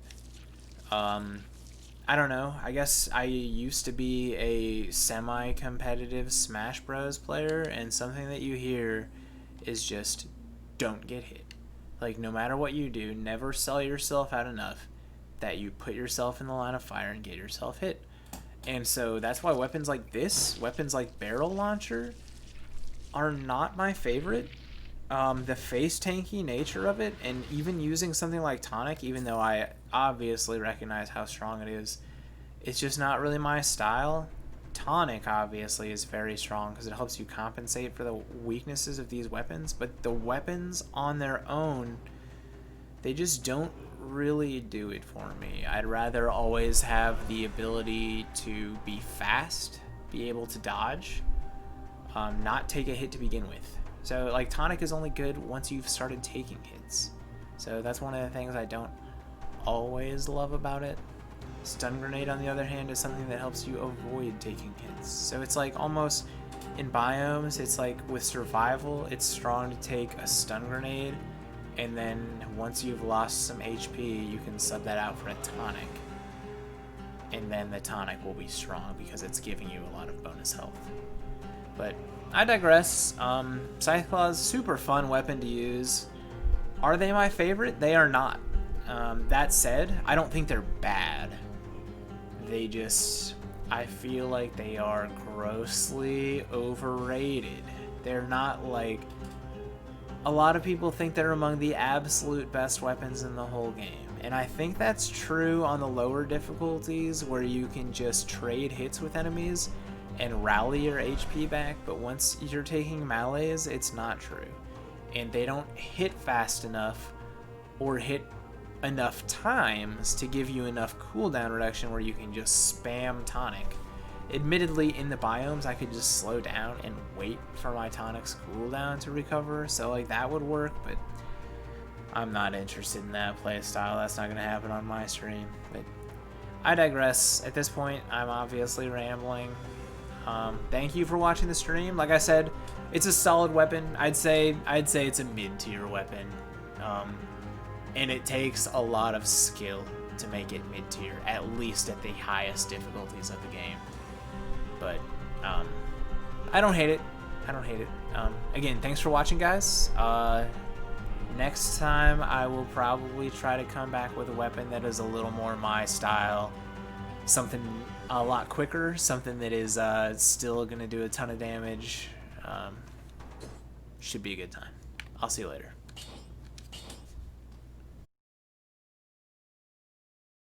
I don't know. I guess I used to be a semi-competitive Smash Bros. Player, and something that you hear is just don't get hit. Like, no matter what you do, never sell yourself out enough that you put yourself in the line of fire and get yourself hit. And so that's why weapons like this, weapons like Barrel Launcher, are not my favorite. The face tanky nature of it, and even using something like Tonic, even though I obviously recognize how strong it is, it's just not really my style. Tonic obviously is very strong because it helps you compensate for the weaknesses of these weapons, but the weapons on their own, they just don't really do it for me. I'd rather always have the ability to be fast, be able to dodge, not take a hit to begin with. So, like, Tonic is only good once you've started taking hits. So that's one of the things I don't always love about it. Stun Grenade, on the other hand, is something that helps you avoid taking hits. So it's like almost in biomes, it's like with survival, it's strong to take a Stun Grenade, and then once you've lost some HP, you can sub that out for a Tonic. And then the Tonic will be strong because it's giving you a lot of bonus health. But I digress. Scythe Claws, super fun weapon to use. Are they my favorite? They are not. That said, I don't think they're bad. They just, I feel like they are grossly overrated. They're not like, a lot of people think they're among the absolute best weapons in the whole game. And I think that's true on the lower difficulties where you can just trade hits with enemies and rally your HP back, but once you're taking melees, it's not true. And they don't hit fast enough or hit enough times to give you enough cooldown reduction where you can just spam Tonic. Admittedly, in the biomes, I could just slow down and wait for my Tonic's cooldown to recover, so like that would work, but I'm not interested in that playstyle. That's not going to happen on my stream. But I digress. At this point, I'm obviously rambling. Thank you for watching the stream. Like I said, it's a solid weapon. I'd say it's a mid-tier weapon. And it takes a lot of skill to make it mid-tier, at least at the highest difficulties of the game. But I don't hate it. I don't hate it. Again, thanks for watching, guys. Next time I will probably try to come back with a weapon that is a little more my style. Something a lot quicker, something that is still going to do a ton of damage. Should be a good time. I'll see you later.